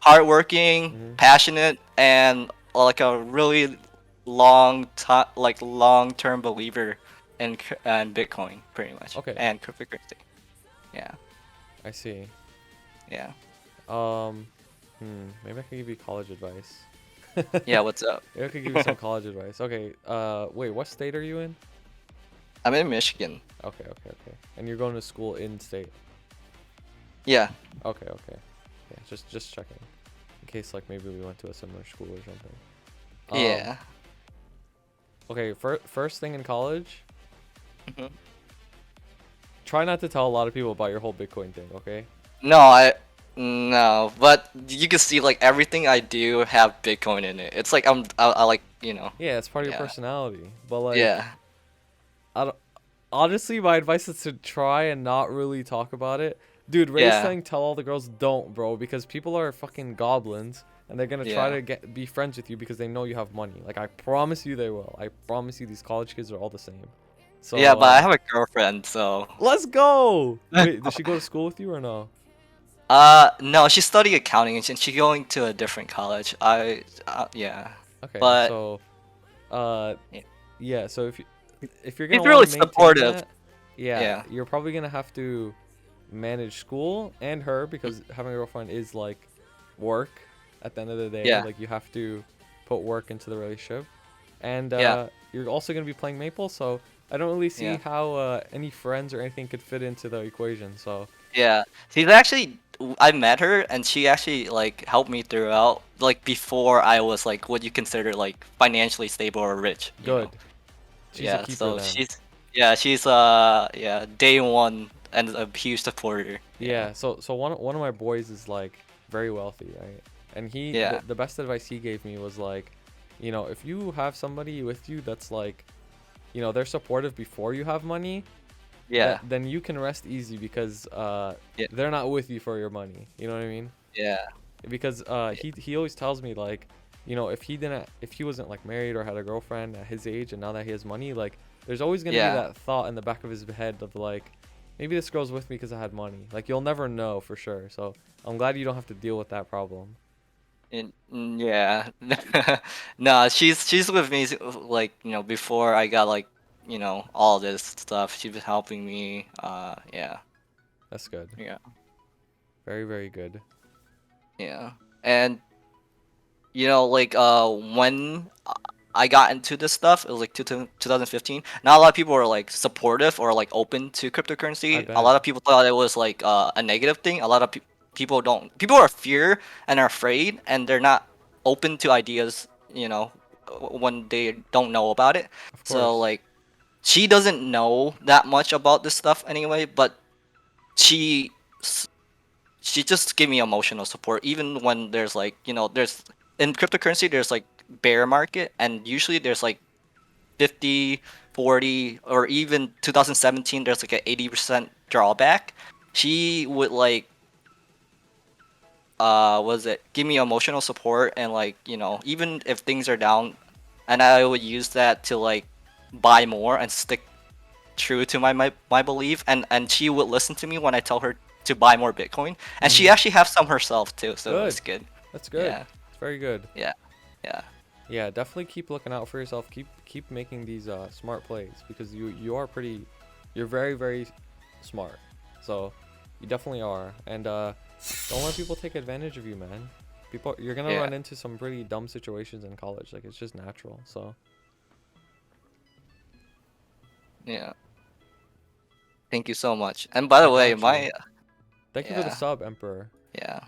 hardworking, Mm-hmm. passionate, and like a really long-term believer in Bitcoin, pretty much, Okay. and cryptocurrency. Yeah, I see. yeah, Um, maybe I can give you college advice. yeah. What's up? Maybe I could give you some college advice. Okay. Wait, what state are you in? I'm in Michigan. Okay, okay, okay. And you're going to school in state. Yeah, Okay, okay. Yeah, just checking. In case like maybe we went to a similar school or something. Um, yeah. okay, first thing in college, Mhm. try not to tell a lot of people about your whole Bitcoin thing, okay? No, no, but you can see like everything I do have Bitcoin in it. It's like I like Yeah, it's part of your yeah, personality. But like yeah, I don't, honestly, my advice is to try and not really talk about it. Dude, Ray's yeah, saying tell all the girls don't, bro, because people are fucking goblins and they're gonna try yeah, to be friends with you because they know you have money. Like I promise you they will. I promise you these college kids are all the same. yeah. So But I have a girlfriend, so let's go. Wait, does she go to school with you or no? no, she studied accounting and she's going to a different college. Yeah, Okay, but so uh yeah. yeah, so if you're He's gonna want really to maintain supportive. that, yeah, Yeah, you're probably gonna have to manage school and her because having a girlfriend is like work at the end of the day. yeah, Like you have to put work into the relationship, and yeah, you're also gonna be playing Maple, so I don't really see yeah. how any friends or anything could fit into the equation. So Yeah, she's actually. I met her, and she actually like helped me throughout, like before I was like what you consider like financially stable or rich, good. She's a Yeah, keeper so then. she's yeah, day one and a huge supporter. Yeah, Yeah. So one of my boys is like very wealthy, right? And yeah, the best advice he gave me was like, if you have somebody with you that's like, they're supportive before you have money, yeah, then you can rest easy because yeah, they're not with you for your money. You know what I mean? yeah, Because yeah, he always tells me like, if he wasn't like married or had a girlfriend at his age and now that he has money, like there's always gonna be yeah. that thought in the back of his head of like, maybe this girl's with me because I had money. Like you'll never know for sure. So I'm glad you don't have to deal with that problem. Yeah. No, she's with me like before I got like all this stuff. She was helping me. Yeah, That's good. yeah, Very, very good. yeah. And like when I got into this stuff, it was like 2015. Not a lot of people were like supportive or like open to I cryptocurrency. A bet. lot of people thought it was like a negative thing. A lot of people don't. People are fear and are afraid, and they're not open to ideas. When they don't know about it. Of So course. like she doesn't know that much about this stuff anyway, but she she just gave me emotional support even when there's like there's in cryptocurrency there's like bear market, and usually there's like 50 40 or even 2017 there's like an 80% drawback, she would like was it give me emotional support and like, you know, even if things are down, and I would use that to like buy more and stick true to my belief, and she would listen to me when I tell her to buy more Bitcoin, and she Mm-hmm. actually has some herself too, so Good. it's good. That's good. Yeah, It's very good. yeah, yeah, Yeah, definitely keep looking out for yourself. Keep making these smart plays because you are pretty, you're very smart. So you definitely are. And don't let people take advantage of you, man. People, you're gonna yeah, run into some pretty dumb situations in college. Like it's just natural. So yeah. Thank you so much. And by I the way, got you. my Thank you for the yeah, sub, Emperor. yeah.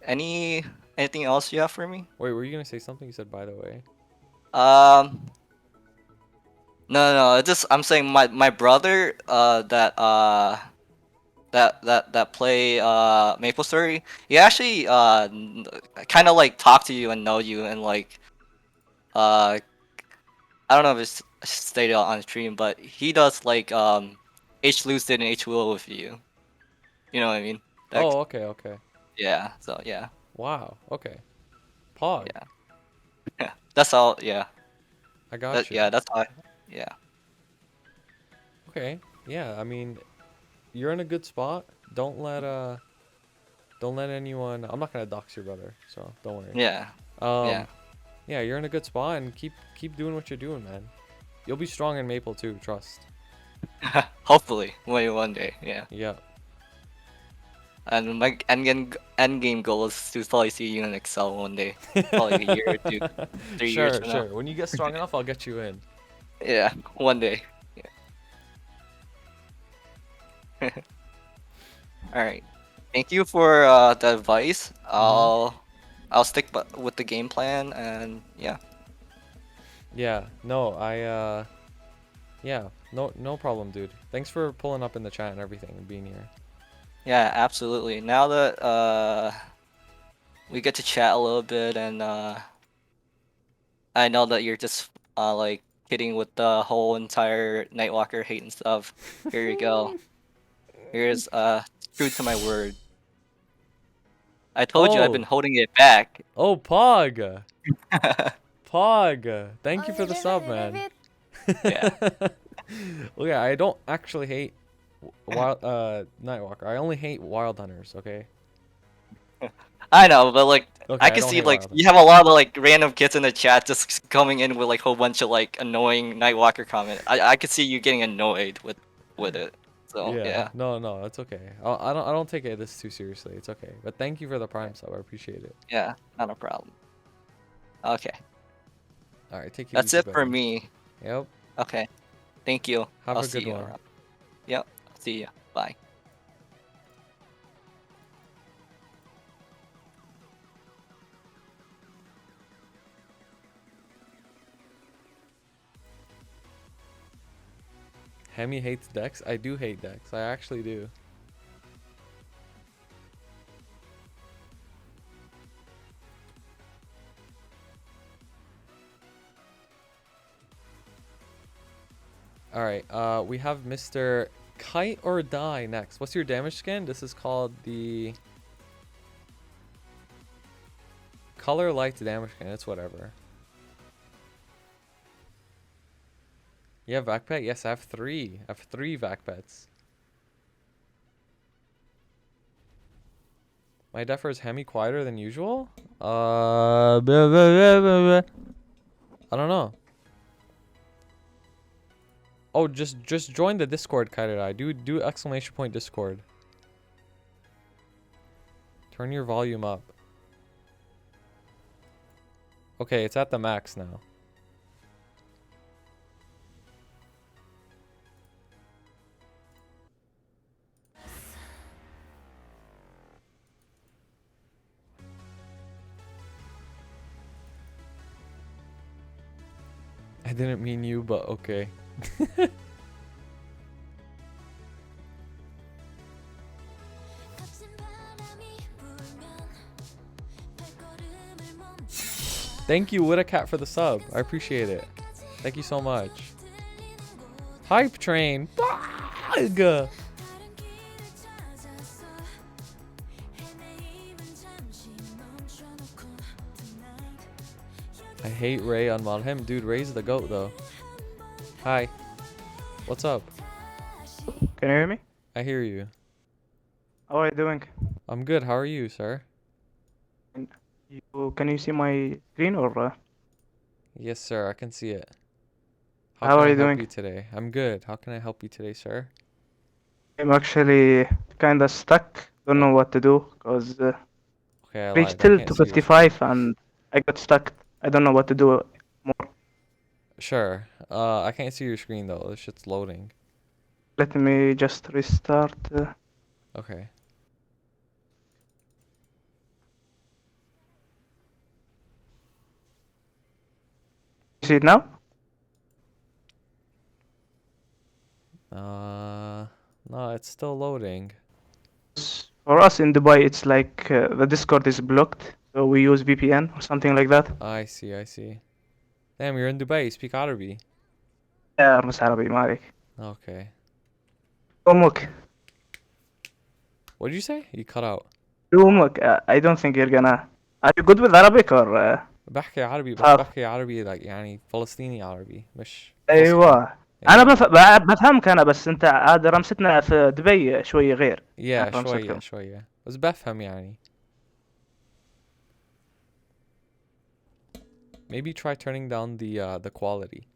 Any anything else you have for me? Wait, were you gonna say something? You said by the way. Um, no, just I'm saying my brother that play Maple Story, he actually kind of like talk to you and know you and like uh I don't know if it's stated on stream, but he does like H Lucid and H Will with you. You know what I mean? That Oh, okay, okay. yeah. So yeah, Wow. Okay. Pog. yeah. That's all. Yeah. I got you. That's all. Yeah. Okay. Yeah. I mean, you're in a good spot. Don't let anyone. I'm not gonna dox your brother, so don't worry. Yeah. Yeah. Um, yeah, you're in a good spot, and keep doing what you're doing, man. You'll be strong in Maple too. Trust. Hopefully, maybe one day. Yeah. Yeah. And my end game goal is to probably see you in Excel one day, probably a year or two, 3 years Sure, from now. sure. When you get strong enough, I'll get you in. Yeah, one day. Yeah. All right. Thank you for the advice. Mhm. I'll stick with the game plan, and yeah. Yeah. No, yeah. No problem, dude. Thanks for pulling up in the chat and everything and being here. Yeah, absolutely. Now that we get to chat a little bit, and I know that you're just like kidding with the whole entire Nightwalker hate and stuff. Here you go. Here's true to my word. I told you I've been Oh, holding it back. oh, Pog. Pog. Thank you for the sub, man. Yeah. Okay, I don't actually hate wild Nightwalker. I only hate Wild Hunters, okay? I know, but like Okay, I I can don't see hate like Wild you Hunters. have a lot of like random kids in the chat just coming in with like whole bunch of like annoying Nightwalker comment. I could see you getting annoyed with it. So Yeah, yeah, no, that's okay. I don't take it this too seriously. It's okay. But thank you for the Prime sub. I appreciate it. yeah, not a problem. Okay, All right, take it that's easy, it for buddy. me. Yep. Okay, thank you. Have I'll a see good you one. around. Yep, see you. Bye. Hemi hates Dex. I do hate Dex. I actually do. All right. We have Mr. Kite or Die next. What's your damage skin? This is called the Color Light damage skin. It's whatever. You have vac pet? Yes, I have three. I have three vac pets. My Deffer is Hemi quieter than usual? I don't know. Oh, just join the Discord, Kaidai. Do exclamation point Discord. Turn your volume up. Okay, it's at the max now. I didn't mean you, but okay. Thank you, Witacat, for the sub. I appreciate it. Thank you so much. Hype train. Bug. I hate Ray on Malhem. Dude, Ray's the GOAT though. Hi. What's up? Can you hear me? I hear you. How are you doing? I'm good. How are you, sir? Can you see my screen or Yes, sir. I can see it. How how can are I you help doing? you today? I'm good. How can I help you today, sir? I'm actually kind of stuck. Don't Oh, know what to do because okay, I reached lied. I till can't see your screen. 255 and I got stuck. I don't know what to do more. Sure. I can't see your screen though. This shit's loading. Let me just restart. Okay. You see it now? No, it's still loading. For us in Dubai, it's like the Discord is blocked, so we use VPN or something like that. I see, I see. Damn, you're in Dubai. You speak Arabic. Yeah, مش عربي ما عليك. Okay. أمك. What did you say? You cut out. أمك. I don't think you're gonna. Are you good with Arabic or بحكي عربي بس half? بحكي عربي يعني فلسطيني عربي مش فصحى. ايوه انا Yeah. بفهمك انا بس انت عاد رمستنا في دبي شوي غير عن Yeah, شوية رمستكم. شوية. بس بفهم يعني. Maybe try turning down the quality.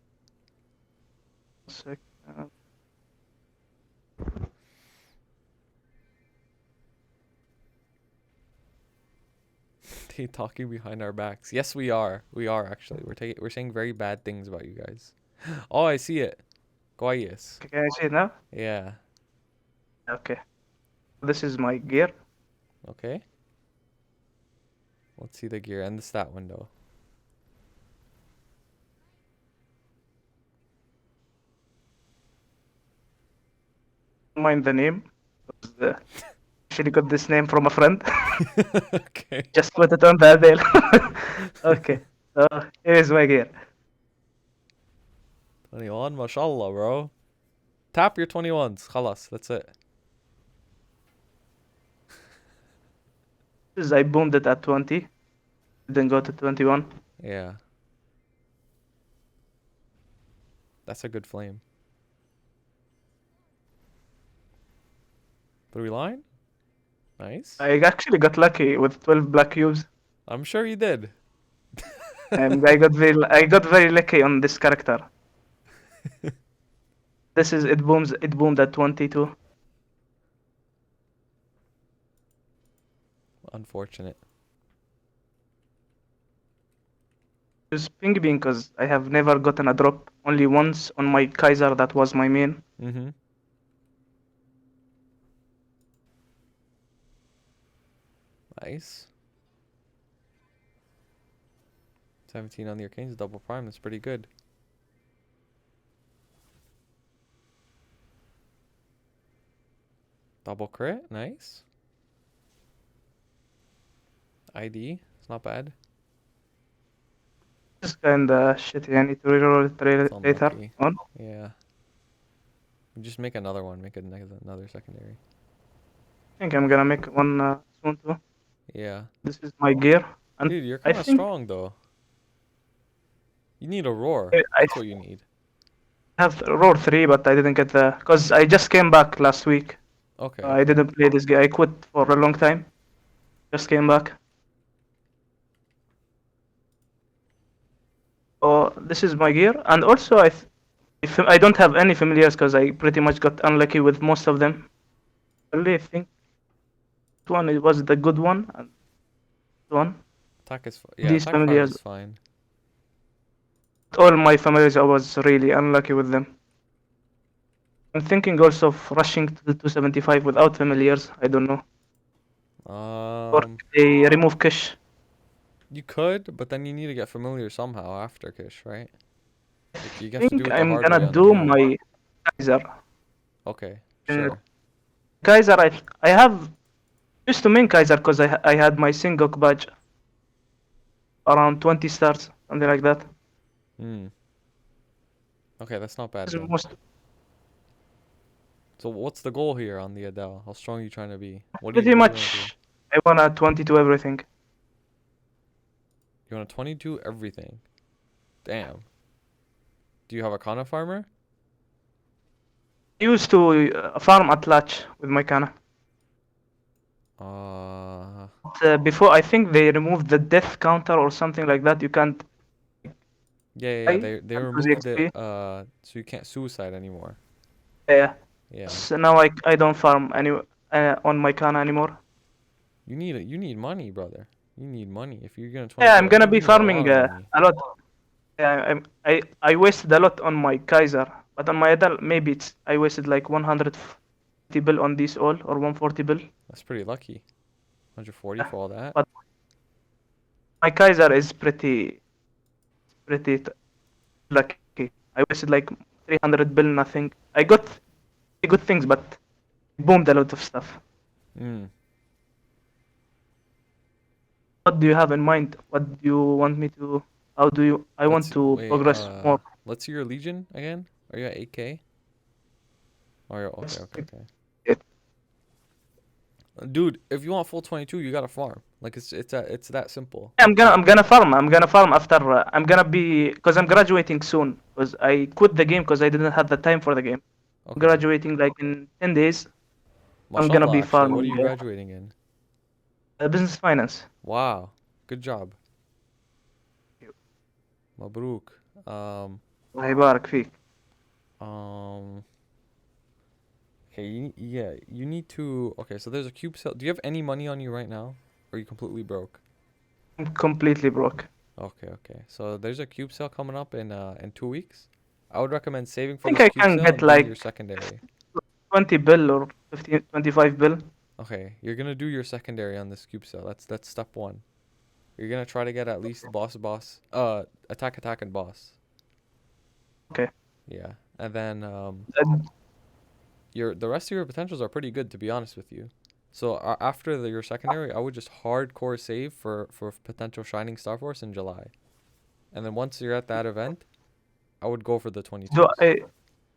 They talking behind our backs. Yes, we are. We are actually. We're saying very bad things about you guys. Oh, I see it. كويس. Can I see it now? Yeah. Okay. This is my gear. Okay. Let's see the gear and the stat window. Don't mind the name. Actually got this name from a friend. Okay. Just put it on the deal. Okay. So here is my gear. 21, mashallah, bro. Tap your 21s. خلاص, that's it. This is, I boomed it at 20. Then go to 21. Yeah. That's a good flame. 3 line? Nice. I actually got lucky with 12 black cubes. I'm sure you did. And I got very lucky on this character. This is it boomed at 22. Unfortunate. Use ping bean because I have never gotten a drop. Only once on my Kaiser that was my main. Mm-hmm. Nice. 17 on the Arcanes, double prime. That's pretty good. Double crit. Nice. ID. It's not bad. This kinda shitty. I need to reroll it It's later unlucky. on. Yeah. Just make another one. Make another secondary. I think I'm gonna make one soon too. Yeah. This is my gear. And Dude, you're I kind of think strong though. You need a roar. I That's what you need. have Roar 3, but I didn't get the... Because I just came back last week. Okay. I didn't play this game. I quit for a long time. Just came back. Oh, this is my gear. And also, if I don't have any familiars because I pretty much got unlucky with most of them. Only I think this one it was the good one. And this one. Attack is yeah. These Attack 5 familiars. is fine. All my familiars, I was really unlucky with them. I'm thinking also of rushing to the 275 without familiars. I don't know. Or they remove Kish. You could, but then you need to get familiar somehow after Kish, right? Like, you I have to do think it the I'm hard gonna way on the do beginning. my Kaiser. Okay, Uh, sure. Kaiser, I have used to main Kaiser because I had my Singok badge. around 20 stars, something like that. Hmm. Okay, that's not bad It's then. most So what's the goal here on the Adele? How strong are you trying to be? pretty What do you want to do? much. I wanna 22 everything. You want a 22 everything. Damn. Do you have a Kana farmer? I used to farm at Latch with my Kana. Uh, Before I think they removed the death counter or something like that. You can't yeah. die, They can't lose removed it XP. so you can't suicide anymore. Yeah. Yeah. So now I don't farm any on my Kana anymore. You need money, brother. You need money. If you're gonna Yeah, 22 I'm gonna everything, be you need a lot farming of money. a lot. Yeah, I wasted a lot on my Kaiser, but on my Adel maybe it's I wasted like 150 bill on this all or 140 bill. That's pretty lucky. 140 Yeah. for all that. But my Kaiser is pretty lucky. I wasted like 300 bill nothing. I got good things, but boomed a lot of stuff. Mm. What do you have in mind? What do you want me to? How do you? I want to progress more. Let's see your Legion again. Are you at 8K? Oh, yeah, okay. Dude, if you want full 22, you gotta farm. Like it's that simple. I'm gonna farm after I'm gonna be because I'm graduating soon because I quit the game because I didn't have the time for the game. I'm Okay. graduating like in 10 days. I'm gonna Mashallah, be actually. What are farming you graduating in? business finance. Wow. Good job. Mabruk. Um, الله يبارك فيك. um, okay, you need to, okay, so there's a cube cell. Do you have any money on you right now? Or are you completely broke? I'm completely broke. Okay. So there's a cube sale coming up in 2 weeks. I would recommend saving I for think this I cube can sale get and doing your like secondary. 20 bill or 15, 25 bill. Okay, you're gonna do your secondary on this cube sale. That's step one. You're gonna try to get at least attack and boss. Okay. Yeah. And then Uh, the rest of your potentials are pretty good, to be honest with you. So after your secondary, I would just hardcore save for potential Shining Star Force in July, and then once you're at that event, I would go for the do 22s.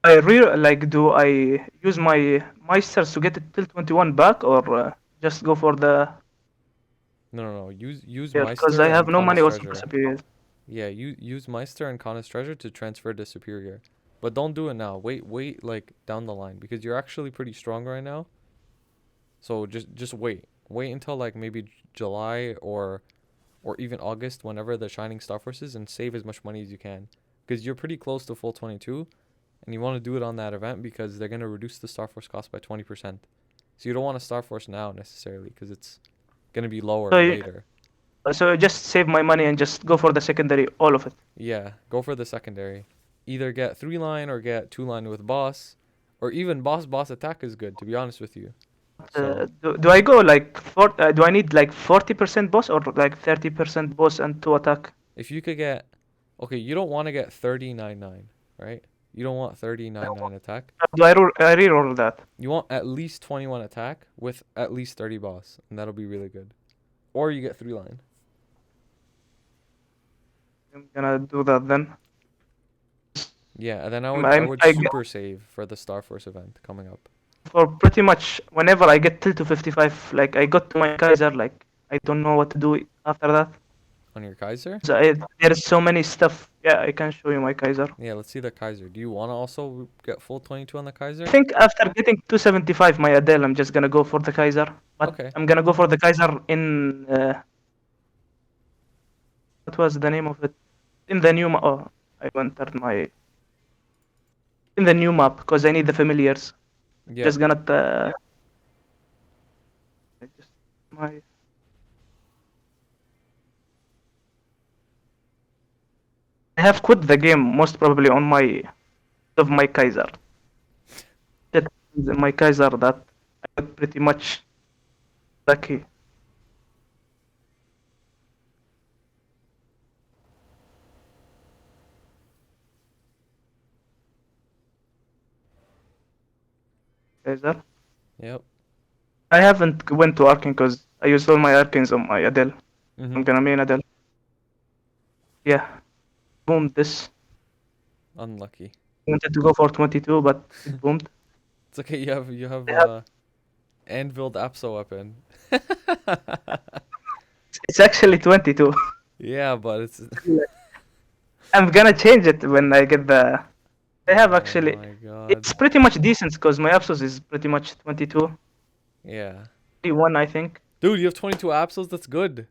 I real like do I use my Meisters to get it till 21 back or just go for the No. Use because Meister I have and no money Kana's also for Treasure. superiors. Yeah, use Meister and Kana's Treasure to transfer to Superior, but don't do it now. Wait, like down the line because you're actually pretty strong right now. So just wait until like maybe July or even August, whenever the Shining Star Force is, and save as much money as you can. Because you're pretty close to full 22, and you want to do it on that event because they're going to reduce the Star Force cost by 20%. So you don't want to Star Force now necessarily because it's going to be lower So later. so just save my money and just go for the secondary, all of it. Yeah, go for the secondary. Either get 3-line or get 2-line with boss, or even boss attack is good, to be honest with you. So Do I go like do I need like 40% boss or like 30% boss and two attack? if you could get, okay, you don't want to get 30-9-9, right? You don't want 30-9-9 attack. Do I reroll that? You want at least 21 attack with at least 30 boss, and that'll be really good. Or you get 3-line. I'm gonna do that then. Yeah, and then I I'm, would I super save for the Star Force event coming up. for pretty much whenever I get till to 55, like I got to my Kaiser, like I don't know what to do after that. On your Kaiser? So there's so many stuff. Yeah, I can show you my Kaiser. Yeah, let's see the Kaiser. Do you want to also get full 22 on the Kaiser? I think after getting 275 my Adele, I'm just gonna go for the Kaiser. But Okay. I'm gonna go for the Kaiser in what was the name of it? In the new oh, I entered my in the new map because I need the familiars. Yeah. Just gonna just my I have quit the game most probably on my of my Kaiser. That is my Kaiser that I got pretty much lucky. Kaiser. Yep. I haven't went to Arcane because I used all my Arcanes on my Adele. I'm Mhm. gonna main Adele. Yeah, boomed this. Unlucky. Wanted to go for 22, but it boomed. It's okay. You have I have, anviled Apso weapon. it's actually 22. Yeah, but it's. I'm gonna change it when I get the. I have Oh actually. my god. It's pretty much decent because my Apsos is pretty much 22. Yeah. 21, I think. Dude, you have 22 Apsos? That's good.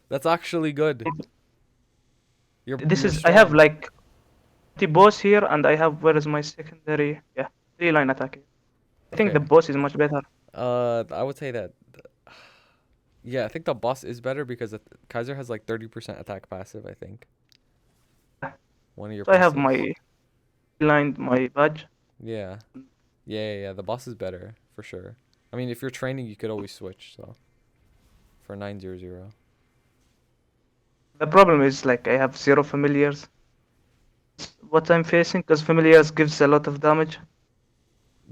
That's actually good. This You're is. I have strong. like the boss here, and I have. Where is my secondary? Yeah, 3-line attack. I think the Okay. boss is much better. I would say that. Yeah, I think the boss is better because Kaiser has like 30% attack passive, I think. One of your So I have passives. my 3-line, my badge. Yeah. Yeah. The boss is better, for sure. I mean, if you're training, you could always switch, so. For 900. The problem is like I have 0 familiars. What I'm facing, because familiars gives a lot of damage.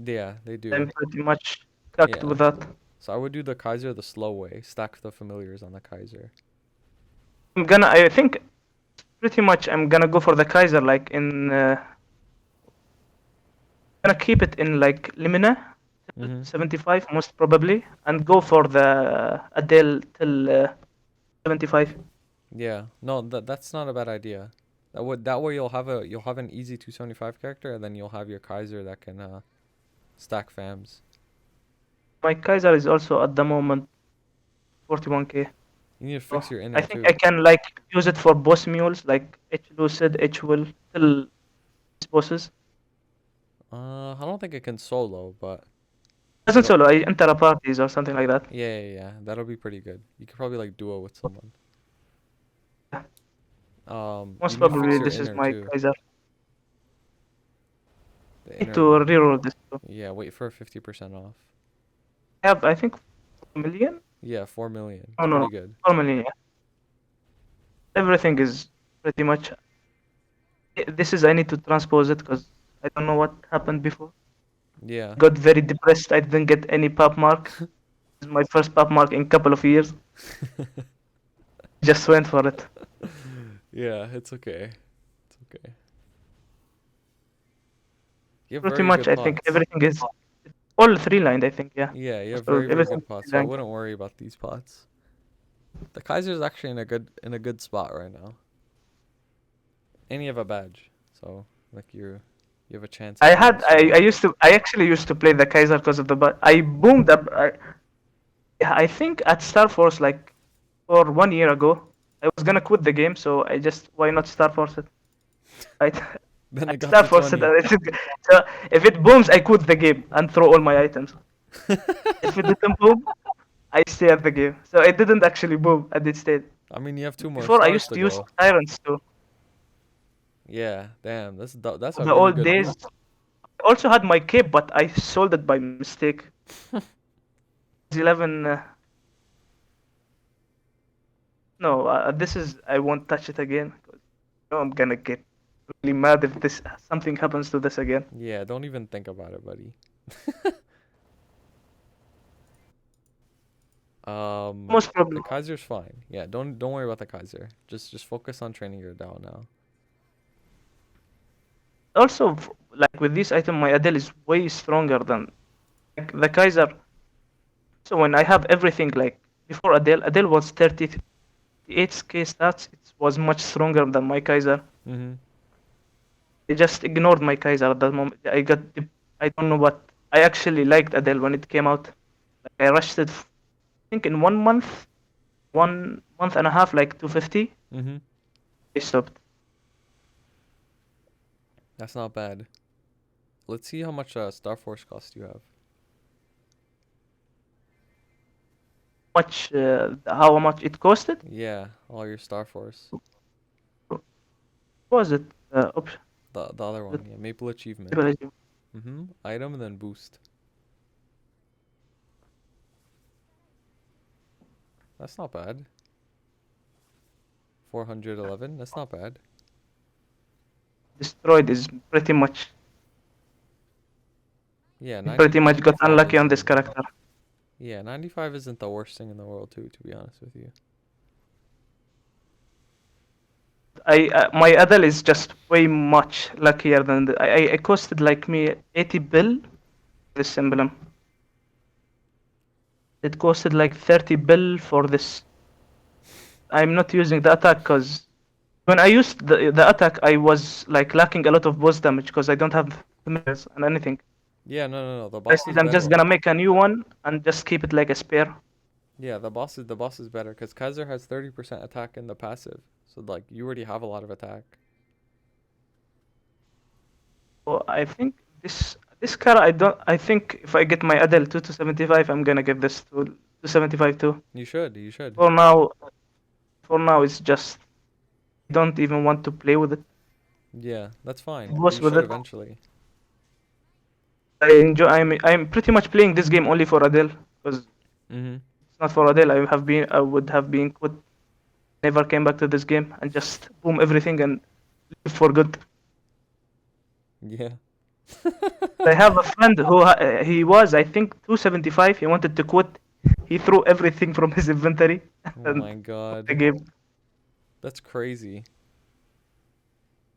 Yeah, they do. I'm pretty much cucked Yeah. with that. So I would do the Kaiser the slow way. Stack the familiars on the Kaiser. I think pretty much I'm gonna go for the Kaiser like in gonna keep it in like Limina till Mm-hmm. 75 most probably and go for the Adele till 75. Yeah. No, that's not a bad idea. That way you'll have an easy 275 character, and then you'll have your Kaiser that can stack fams. My Kaiser is also at the moment 41k. You need to So fix your I inner think I too. can like use it for boss mules like H Lucid, H Will till these bosses. I don't think it can solo, but Doesn't it'll. solo, I enter a parties or something like that. Yeah. That'll be pretty good. You could probably like duo with someone. You Most need to fix probably your this is inner my too. Kaiser. The Need inner to one. reroll this too. Yeah, wait for 50% off. I have I think 4 million? Yeah, 4 million. Oh It's no, pretty good. 4 million, yeah. Everything is pretty much. This is I need to transpose it because I don't know what happened before. Yeah. Got very depressed. I didn't get any pop mark. This is my first pop mark in couple of years. Just went for it. Yeah, it's okay. It's okay. You have Pretty very much, good I think pots. everything is all 3-lined. I think, yeah. Yeah, you have So very everything good is pots, so I 3-lined. wouldn't worry about these pots. The Kaiser's actually in a good spot right now. And you have a badge. So like you have a chance I of being had strong. I actually used to play the Kaiser because of the but I boomed up. I think at Star Force like for 1 year ago. I was gonna quit the game, so I just why not Star Force it? Right? Then I it got Star to Force it. 20. So if it booms, I quit the game and throw all my items. If it didn't boom, I stay at the game. So it didn't actually boom, and it stayed. I mean, you have 2 more Before I stars used to to use go. Tyrants too. Yeah, damn. That's a The really old good days. boot. I also had my cape, but I sold it by mistake. 11. No, this is. I won't touch it again. 'Cause I know I'm gonna get really mad if this something happens to this again. Yeah, don't even think about it, buddy. Most probably. The Kaiser's fine. Yeah, don't worry about the Kaiser. Just focus on training your Dao now. Also, like with this item, my Adele is way stronger than like the Kaiser. So when I have everything like before Adele was 38k stats. It was much stronger than my Kaiser. Mm-hmm. I just ignored my Kaiser at that moment. I don't know what. I actually liked Adele when it came out. Like I rushed it. I think in 1 month, 1 month and a half, like 250. Mm-hmm. I stopped. That's not bad. Let's see how much Star Force cost you have. How much it costed? Yeah, all your Star Force. What was it? Option. The other one, yeah, Maple Achievement. Ability. Mm-hmm. Item and then boost. That's not bad. 411. That's not bad. Destroyed is pretty much Yeah, pretty much got 95 unlucky on this isn't. character. Yeah, 95 isn't the worst thing in the world, too, to be honest with you. my Adel is just way much luckier than I costed like me 80 bill this emblem. It costed like 30 bill for this. I'm not using the attack because when I used the attack, I was like lacking a lot of boss damage because I don't have mirrors and anything. Yeah, no. The I boss said is I'm just better. gonna make a new one and just keep it like a spare. Yeah, the boss is better because Kaiser has 30% attack in the passive. So like you already have a lot of attack. So I think this car I think if I get my Adel 2 to 75, I'm gonna get this to 75 too. You should, you should. For now, for now it's just I don't even want to play with it. Yeah, that's fine. But Boss you with should it. eventually. I enjoy. I'm pretty much playing this game only for Adele because Mm-hmm. it's not for Adele. I would have been quit. Never came back to this game and just boom everything and leave for good. Yeah. I have a friend who he was I think 275. He wanted to quit. He threw everything from his inventory Oh and my quit the god. game. That's crazy.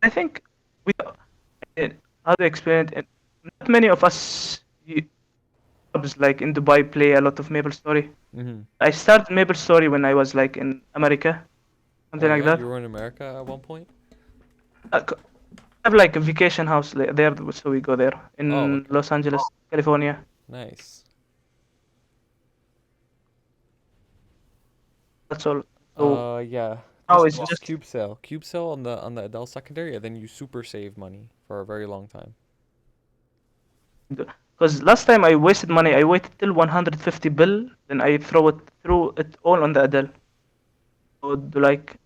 I think we how to explain it. Not many of us like in Dubai play a lot of Maple Story. Mm-hmm. I started Maple Story when I was like in America, Oh something like yeah, that. you were in America at one point? I have like a vacation house there, so we go there Oh, in okay. Los Angeles, California. Nice. That's all. So Yeah. now Just it's just just cube sale. Cube sale on the Adele secondary, and then you super save money for a very long time. because last time I wasted money. I waited till 150 bill, then I threw it all on the Adele. So like,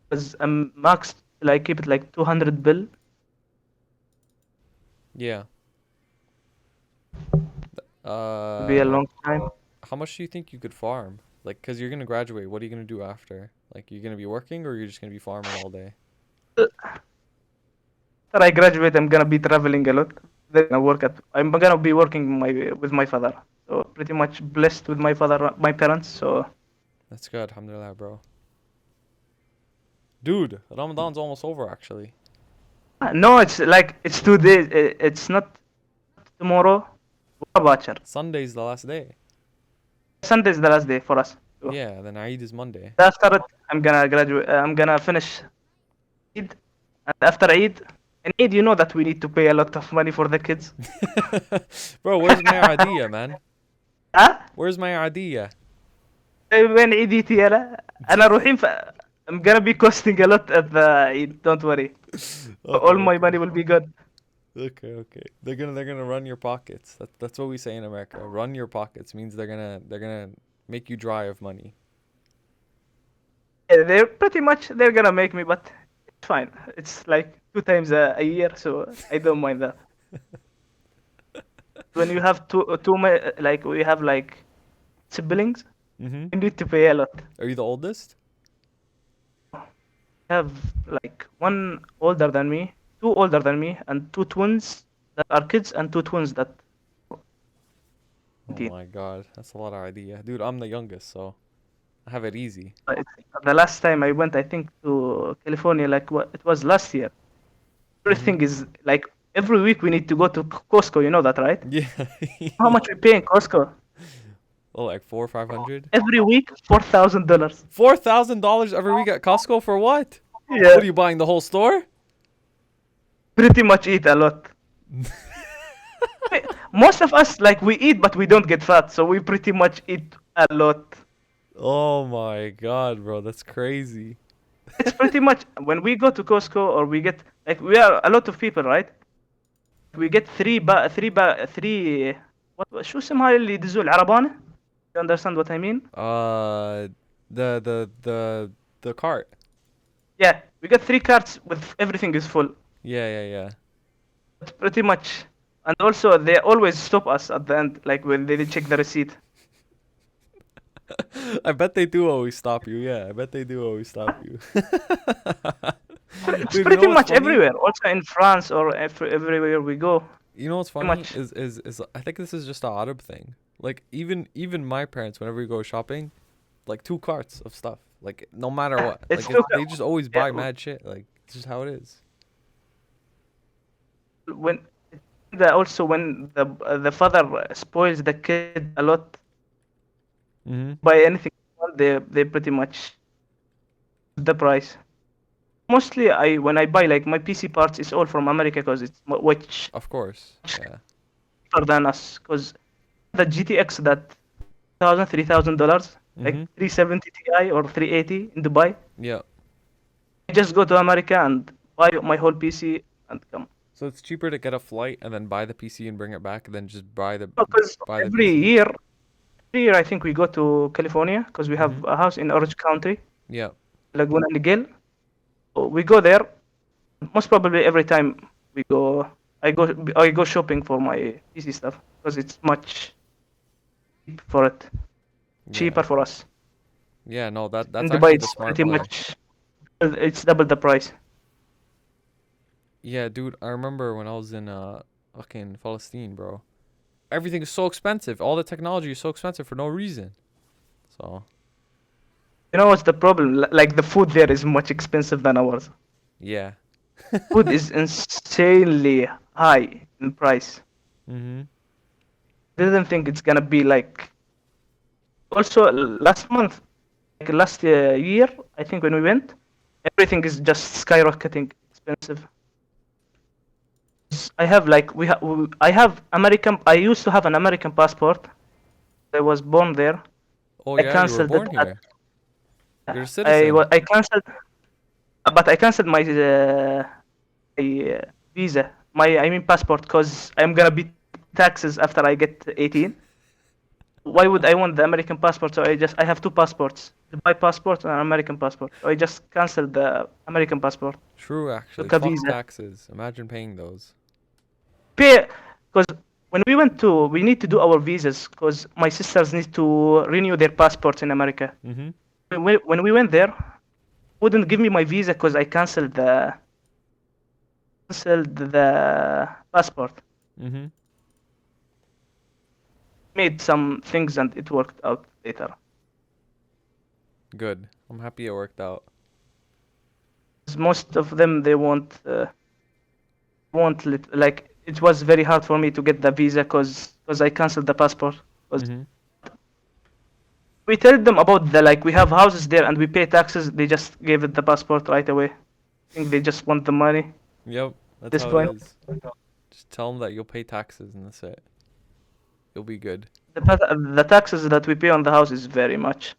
because I'm maxed till I keep it like 200 bill. Yeah. It'll be a Uh, long time. how much do you think you could farm? Like, cause you're gonna graduate. What are you gonna do after? Like, you're gonna be working, or you're just gonna be farming all day? After I graduate, I'm gonna be traveling a lot. Then I'm gonna be working with my father. So pretty much blessed with my father, my parents. So That's good. Alhamdulillah, bro. Dude, Ramadan's almost over, actually. no, it's like it's 2 days. It's not tomorrow. Bachar. Sunday's the last day. Sunday is the last day for us. So Yeah, then Eid is Monday. after it, I'm gonna graduate. I'm gonna finish Eid, and after Eid, in Eid, you know that we need to pay a lot of money for the kids. Bro, where's my idea, man? ها؟ Where's my idea? وين عيديتي يلا؟ أنا روحين I'm gonna be costing a lot at the Eid. Don't worry. Okay, All my okay. money will be good. Okay. They're gonna run your pockets. That's what we say in America. Run your pockets means they're gonna make you dry of money. Yeah, they're gonna make me, but it's fine. It's like 2 times a year, so I don't mind that. When you have like we have like siblings, Mm-hmm. you need to pay a lot. Are you the oldest? I have like one older than me, two older than me, and two twins that are kids, and two twins that. Oh my god, that's a lot of idea. Dude, I'm the youngest, so I have it easy. The last time I went, I think to California, like what it was last year. Mm-hmm. Everything is like every week we need to go to Costco. You know that, right? Yeah. How much we pay in Costco? Oh, like 400 or 500? Every week, $4,000. $4,000 every week at Costco for what? Yeah, What are you buying, the whole store? pretty much eat a lot. Most of us like we eat, but we don't get fat, so we pretty much eat a lot. Oh my god, bro, that's crazy. It's pretty much when we go to Costco or we get like we are a lot of people, right? We get three. What شو اسمها اللي يدزوا العربانة? You understand what I mean? Uh, the cart. Yeah, we get 3 carts with everything is full. Yeah. It's pretty much, and also they always stop us at the end, like when they check the receipt. I bet they do always stop you. Yeah, I bet they do always stop you. It's Dude, you know pretty what's much funny? everywhere. Also in France or everywhere we go. You know what's Pretty funny much. is I think this is just a Arab thing. Like even my parents, whenever we go shopping, like 2 carts of stuff. Like no matter what. It's Like too. they just always Yeah, buy mad shit. Like it's just how it is. when also when the father spoils the kid a lot Mhm. by anything, they pretty much the price. Mostly, I when I buy like my PC parts, it's all from America because it's much Of course. Yeah. cheaper than us. Because the GTX that $3,000, like Mhm. 370 Ti or 380 in Dubai, Yeah. I just go to America and buy my whole PC and come. So it's cheaper to get a flight and then buy the PC and bring it back than just Because buy the every PC. year, every year I think we go to California because we have Mhm. a house in Orange County, Yeah. Laguna Niguel. So we go there. Most probably every time we go, I go shopping for my PC stuff because it's much for it, cheaper Yeah. for us. Yeah, no, In that's Dubai, actually the it's smart pretty play. much it's double the price. Yeah, dude, I remember when I was in fucking Palestine, bro. Everything is so expensive. All the technology is so expensive for no reason. So, You know what's the problem? Like the food there is much expensive than ours. yeah. Food is insanely high in price. Mhm. Didn't think it's gonna be like. Also, last month, like last year, I think when we went, everything is just skyrocketing expensive. I have like I have American. I used to have an American passport. I was born there. Oh I yeah, you were canceled it born at. here. You're a citizen. I canceled, but I canceled my visa. I mean passport, because I'm gonna be taxes after I get 18. Why would I want the American passport? So I have two passports, Dubai passport and an American passport. So I just canceled the American passport, True, actually. took a Fuck visa. taxes. Imagine paying those. Pay, because when we need to do our visas because my sisters need to renew their passports in America. Mhm. When we went there, wouldn't give me my visa because I canceled the passport. Mhm. Made some things and it worked out later. Good. I'm happy it worked out. 'Cause most of them they like it was very hard for me to get the visa because I canceled the passport. 'Cause Mhm. we told them about the like we have houses there and we pay taxes. They just gave it the passport right away. I think they just want the money at Yep, that's this how it point. is. Just tell them that you'll pay taxes and that's it. You'll be good. The taxes that we pay on the house is very much.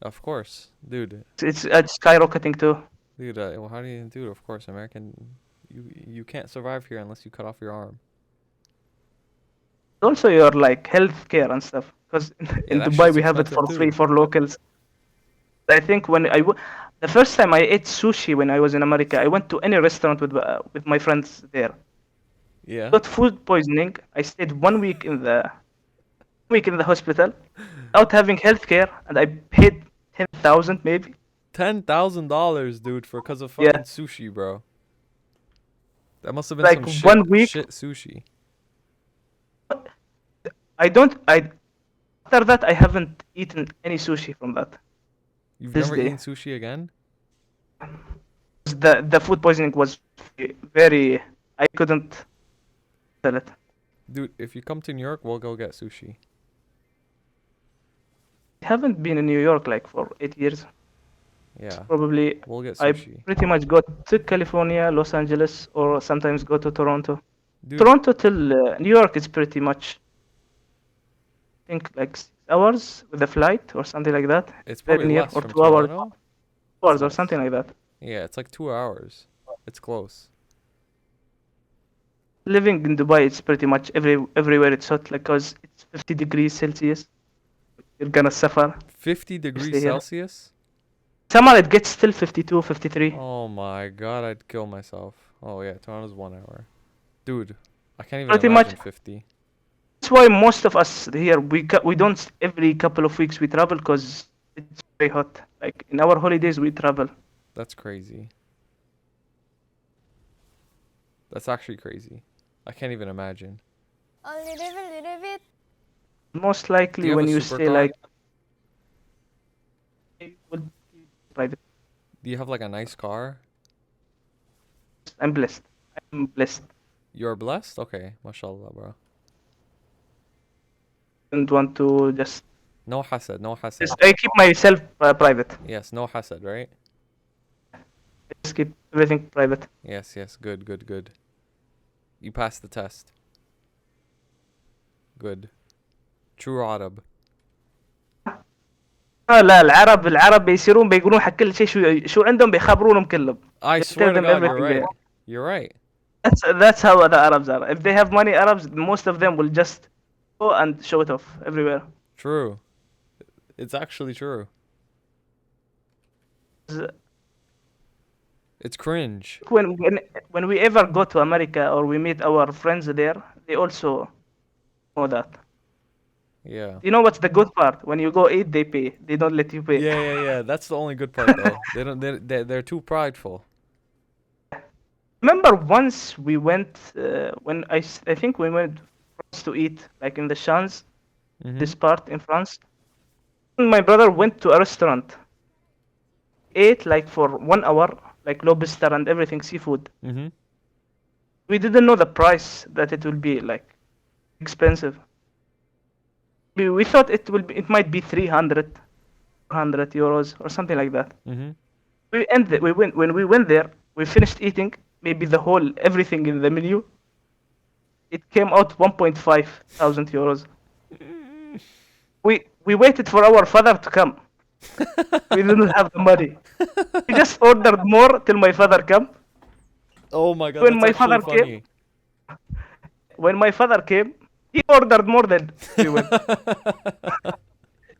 Of course, dude. It's skyrocketing too. Dude, well, how do you do? Of course, American. You can't survive here unless you cut off your arm. Also, your like healthcare and stuff. Because Yeah, in that Dubai shit's we have it expensive for free too. for locals. I think the first time I ate sushi when I was in America, I went to any restaurant with my friends there. Yeah. Got food poisoning. I stayed 1 week in the hospital without having healthcare, and I paid 10,000 maybe. $10,000, dude, for cause of Yeah, fucking sushi, bro. That must have been like some shit 1 week. shit sushi. I don't. I After that I haven't eaten any sushi from that You've this never day. eaten sushi again? The food poisoning was very. I couldn't tell it. Dude, if you come to New York, we'll go get sushi. I haven't been in New York like for 8 years. Yeah, Probably we'll get I sushi. pretty much go to California, Los Angeles, or sometimes go to Toronto. Dude, Toronto till New York is pretty much, I think, like 6 hours with a flight or something like that. it's Very probably near, less or from 2 hours, Toronto. It's or less. something like that. Yeah, it's like 2 hours. It's close. Living in Dubai, it's pretty much everywhere it's hot, like, cause it's 50 degrees Celsius. You're gonna suffer 50 if you degrees stay here. Celsius? Summer it gets still 52, 53. Oh my god, I'd kill myself. Oh yeah, Toronto's 1 hour. Dude, I can't even Pretty much. imagine 50. That's why most of us here we don't every couple of weeks we travel because it's very hot. Like in our holidays we travel. That's crazy. That's actually crazy. I can't even imagine. A little bit. Most Do likely you have a when you stay supercar? like, it would private. Do you have like a nice car? I'm blessed. I'm blessed. You're blessed? Okay, mashallah, bro. Don't want to just. No hasad, no hasad. I keep myself private. Yes, no hasad, right? I just keep everything private. Yes, yes, good, good, good. You passed the test. Good. True Arab. لا العرب بيصيرون بيقولون حق كل شيء شو عندهم بيخبرونهم كلهم. I They swear tell to them God, you're everything. right. You're right. That's how the Arabs are. If they have money, Arabs, most of them will just go and show it off everywhere. True. It's actually true. It's cringe. When we ever go to America or we meet our friends there, they also know that. Yeah. You know what's the good part? When you go eat, they pay. They don't let you pay. Yeah, yeah, yeah. That's the only good part, though. They don't. They're too prideful. Remember once we went when I think we went France to eat like in the Champs, this part in France. My brother went to a restaurant, ate like for 1 hour, like lobster and everything seafood. Mm-hmm. We didn't know the price that it will be like expensive. We thought it might be 300, 400 euros or something like that. Mm-hmm. When we went there, we finished eating maybe the whole everything in the menu. It came out 1.5 thousand euros. We waited for our father to come. We didn't have the money. We just ordered more till my father come. Oh my God, When that's my actually father came, funny. when my father came, he ordered more than we went.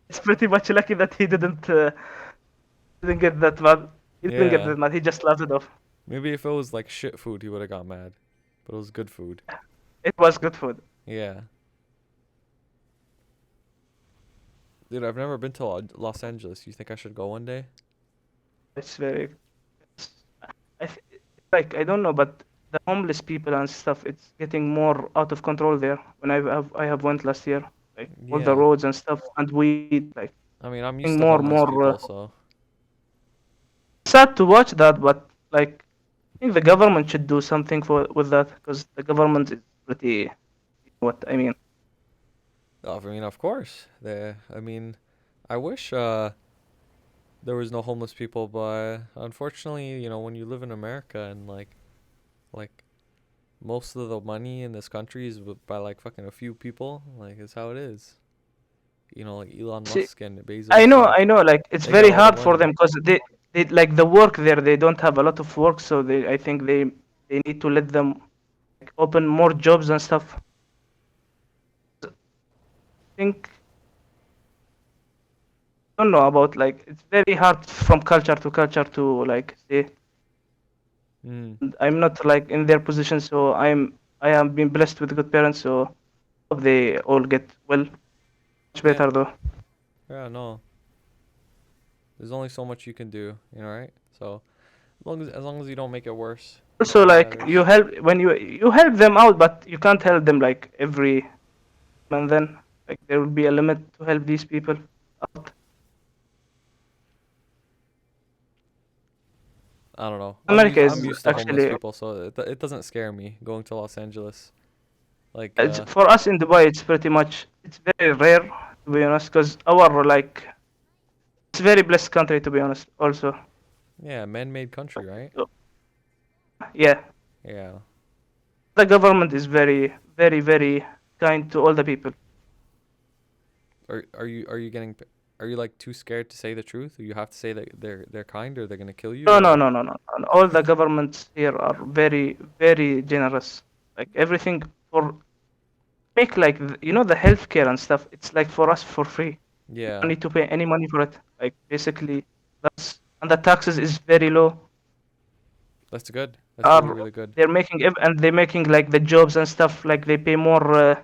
It's pretty much lucky that he didn't get that mad. He didn't get Yeah. that mad. He just laughed it off. Maybe if it was like shit food, he would have got mad. But it was good food. It was good food. Yeah. Dude, I've never been to Los Angeles. You think I should go one day? It's very. Like I don't know, but the homeless people and stuff, it's getting more out of control there. When I have went last year, like all the Yeah. roads and stuff, and weed, like I mean, I'm getting used to more homeless more. people, so. Sad to watch that, but like I think the government should do something with that because the government is pretty. What I mean. I mean, of course. I mean, I wish there was no homeless people, but unfortunately, when you live in America and like most of the money in this country is by like fucking a few people, like it's how it is. Like Elon See, Musk and Bezos. I know. Like it's They got very all the hard for money. them because they like the work there. They don't have a lot of work, so I think they need to let them like, open more jobs and stuff. I think I don't know about like it's very hard from culture to culture to like say. Mm. I'm not like in their position, so I have been blessed with good parents, so hope they all get well. Much Yeah. better though. Yeah, no. There's only so much you can do, right? So as long as you don't make it worse. Also, that like matters. you help when you help them out, but you can't help them like every and then like there will be a limit to help these people out. I don't know. America I'm is used to homeless actually people, so it doesn't scare me going to Los Angeles. Like for us in Dubai, it's very rare to be honest, because our like it's a very blessed country to be honest. Also, yeah, man-made country, right? so, yeah, Yeah. the government is very, very, very kind to all the people. Are you like too scared to say the truth? Or you have to say that they're kind or they're gonna kill you? No, Or no, what? no, no, no. All the governments here are very, very generous. Like everything for make like the healthcare and stuff. It's like for us for free. You don't Yeah, need to pay any money for it. Like basically, and the taxes is very low. that's good. That's really, Are really good. they're making like the jobs and stuff. Like they pay more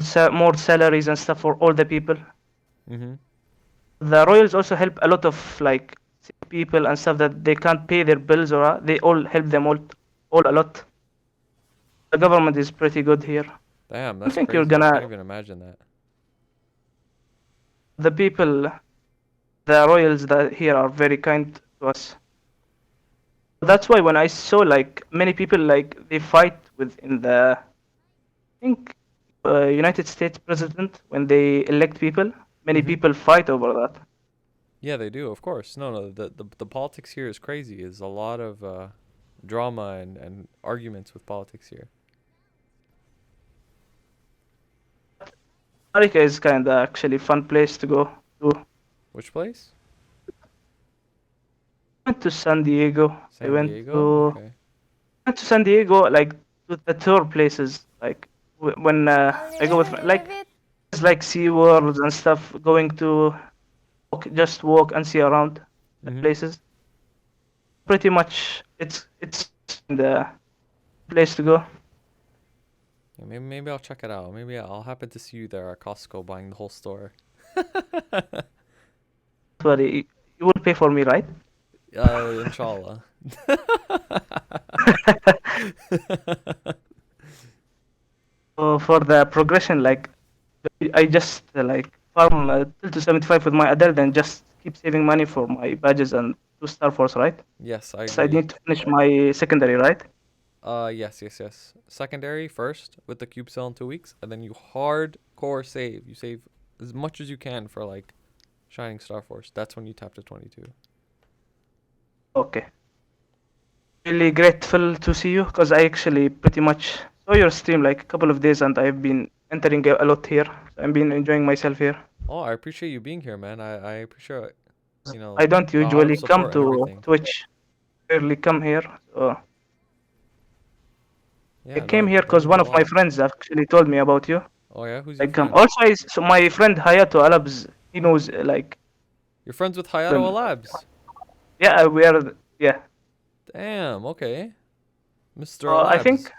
salaries and stuff for all the people. Mm-hmm. The royals also help a lot of like sick people and stuff that they can't pay their bills or they all help them all a lot. The government is pretty good here. Damn, I that's think you're crazy. I can't gonna even imagine that. the people the royals that here are very kind to us. That's why when I saw like many people like they fight within the I think United States president when they elect people, many Mm-hmm. people fight over that. Yeah, they do, of course. No, the politics here is crazy. There's a lot of drama and arguments with politics here. America is kind of actually fun place to go to. Which place? I went to San Diego. I San Diego? Okay. went to San Diego like to the tour places like when I go with little like bit. it's like Sea Worlds and stuff. Going to just walk and see around the Mm-hmm. places. Pretty much, it's the place to go. Yeah, maybe I'll check it out. Maybe I'll happen to see you there at Costco buying the whole store. Don't worry, you will pay for me, right? Inshallah. So for the progression, like I just like farm till to 75 with my adult and just keep saving money for my badges and to Star Force, right? Yes, I So I agree. need to finish my secondary, right? Yes. Secondary first with the cube cell in 2 weeks, and then you hardcore save. You save as much as you can for like Shining Star Force. That's when you tap to 22. Okay. Really grateful to see you because I actually pretty much saw your stream like a couple of days and I've been entering a lot here. So I've been enjoying myself here. Oh, I appreciate you being here, man. I appreciate, I don't a lot of usually come support and to everything. Twitch. Rarely come here. So I Yeah, came no, here that because means one a of my lot. friends actually told me about you. Oh yeah, who's I your come. friend? Also, so my friend Hayato Alabs, he knows like You're friends with Hayato them. Labs. Yeah, we are. Yeah. Damn, okay. Mr. I think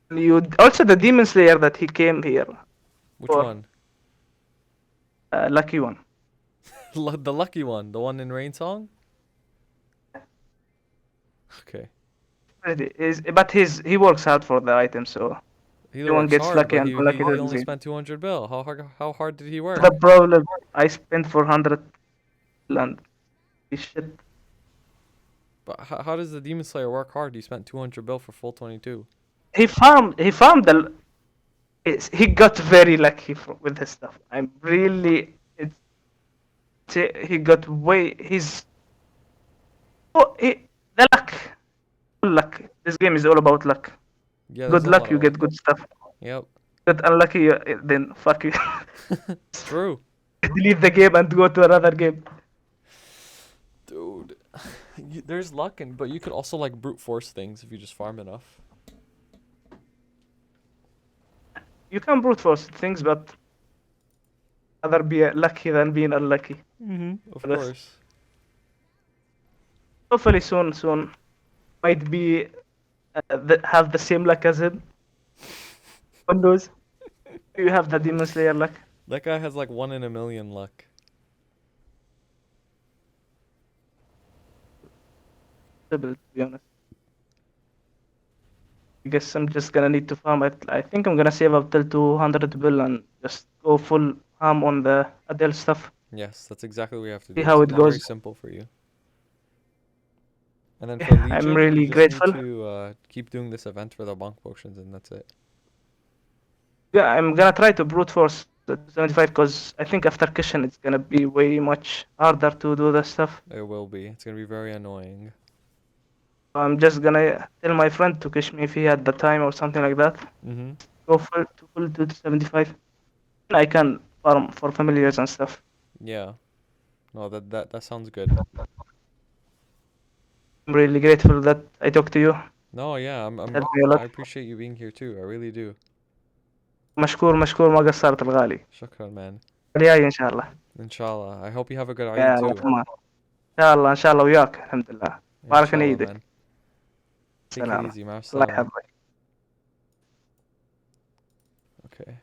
Labs. you also the Demon Slayer that he came here Which for. one? Lucky one. The lucky one, the one in Rain Song? Okay. But he works hard for the item, so He everyone works gets hard, lucky but and unlucky he to this only game. spent 200 bill. How hard did he The work? problem I spent 400 and shit. But how does the Demon Slayer work hard? He spent 200 bill for full 22. He farmed the. He got very lucky with his stuff. I'm really. He got way. The luck. Luck. This game is all about luck. Yeah, there's Good a lot luck, you of get luck. good stuff. Yep. Get unlucky, then fuck you. True. Delete the game and go to another game. Dude, there's luck, but you could also like brute force things if you just farm enough. You can brute force things, but rather be lucky than being unlucky. Of That's- course. Hopefully soon, might be have the same luck as him. Who knows? You have the Demon Slayer luck. That guy has like 1 in a million luck. To be honest. I guess I'm just gonna need to farm it. I think I'm gonna save up till 200 bill and just go full ham on the Adele stuff. Yes, that's exactly what you have to See do. how It's it very goes. simple for you. And then for I'm Legion, really you just grateful. need to keep doing this event for the bonk potions, and that's it. Yeah, I'm gonna try to brute force the 75 because I think after Kishin it's gonna be way much harder to do the stuff. It will be. It's gonna be very annoying. I'm just gonna tell my friend to kish me if he had the time or something like that. Mm-hmm. Go full to 75. I can farm for familiars and stuff. Yeah. No, that sounds good. I'm really grateful that I talked to you. No, yeah, Helped me a lot. I appreciate you being here too. I really do. مشكور ما قصرت الغالي. Shukran, man. جاي إن شاء الله. Inshallah. I hope you have a good يا Eid الله too. تمام. إن شاء الله وياك الحمد لله. بارك Inshallah, ايدك. man. Take it سلام. easy, ma. الله يحفظك. Okay.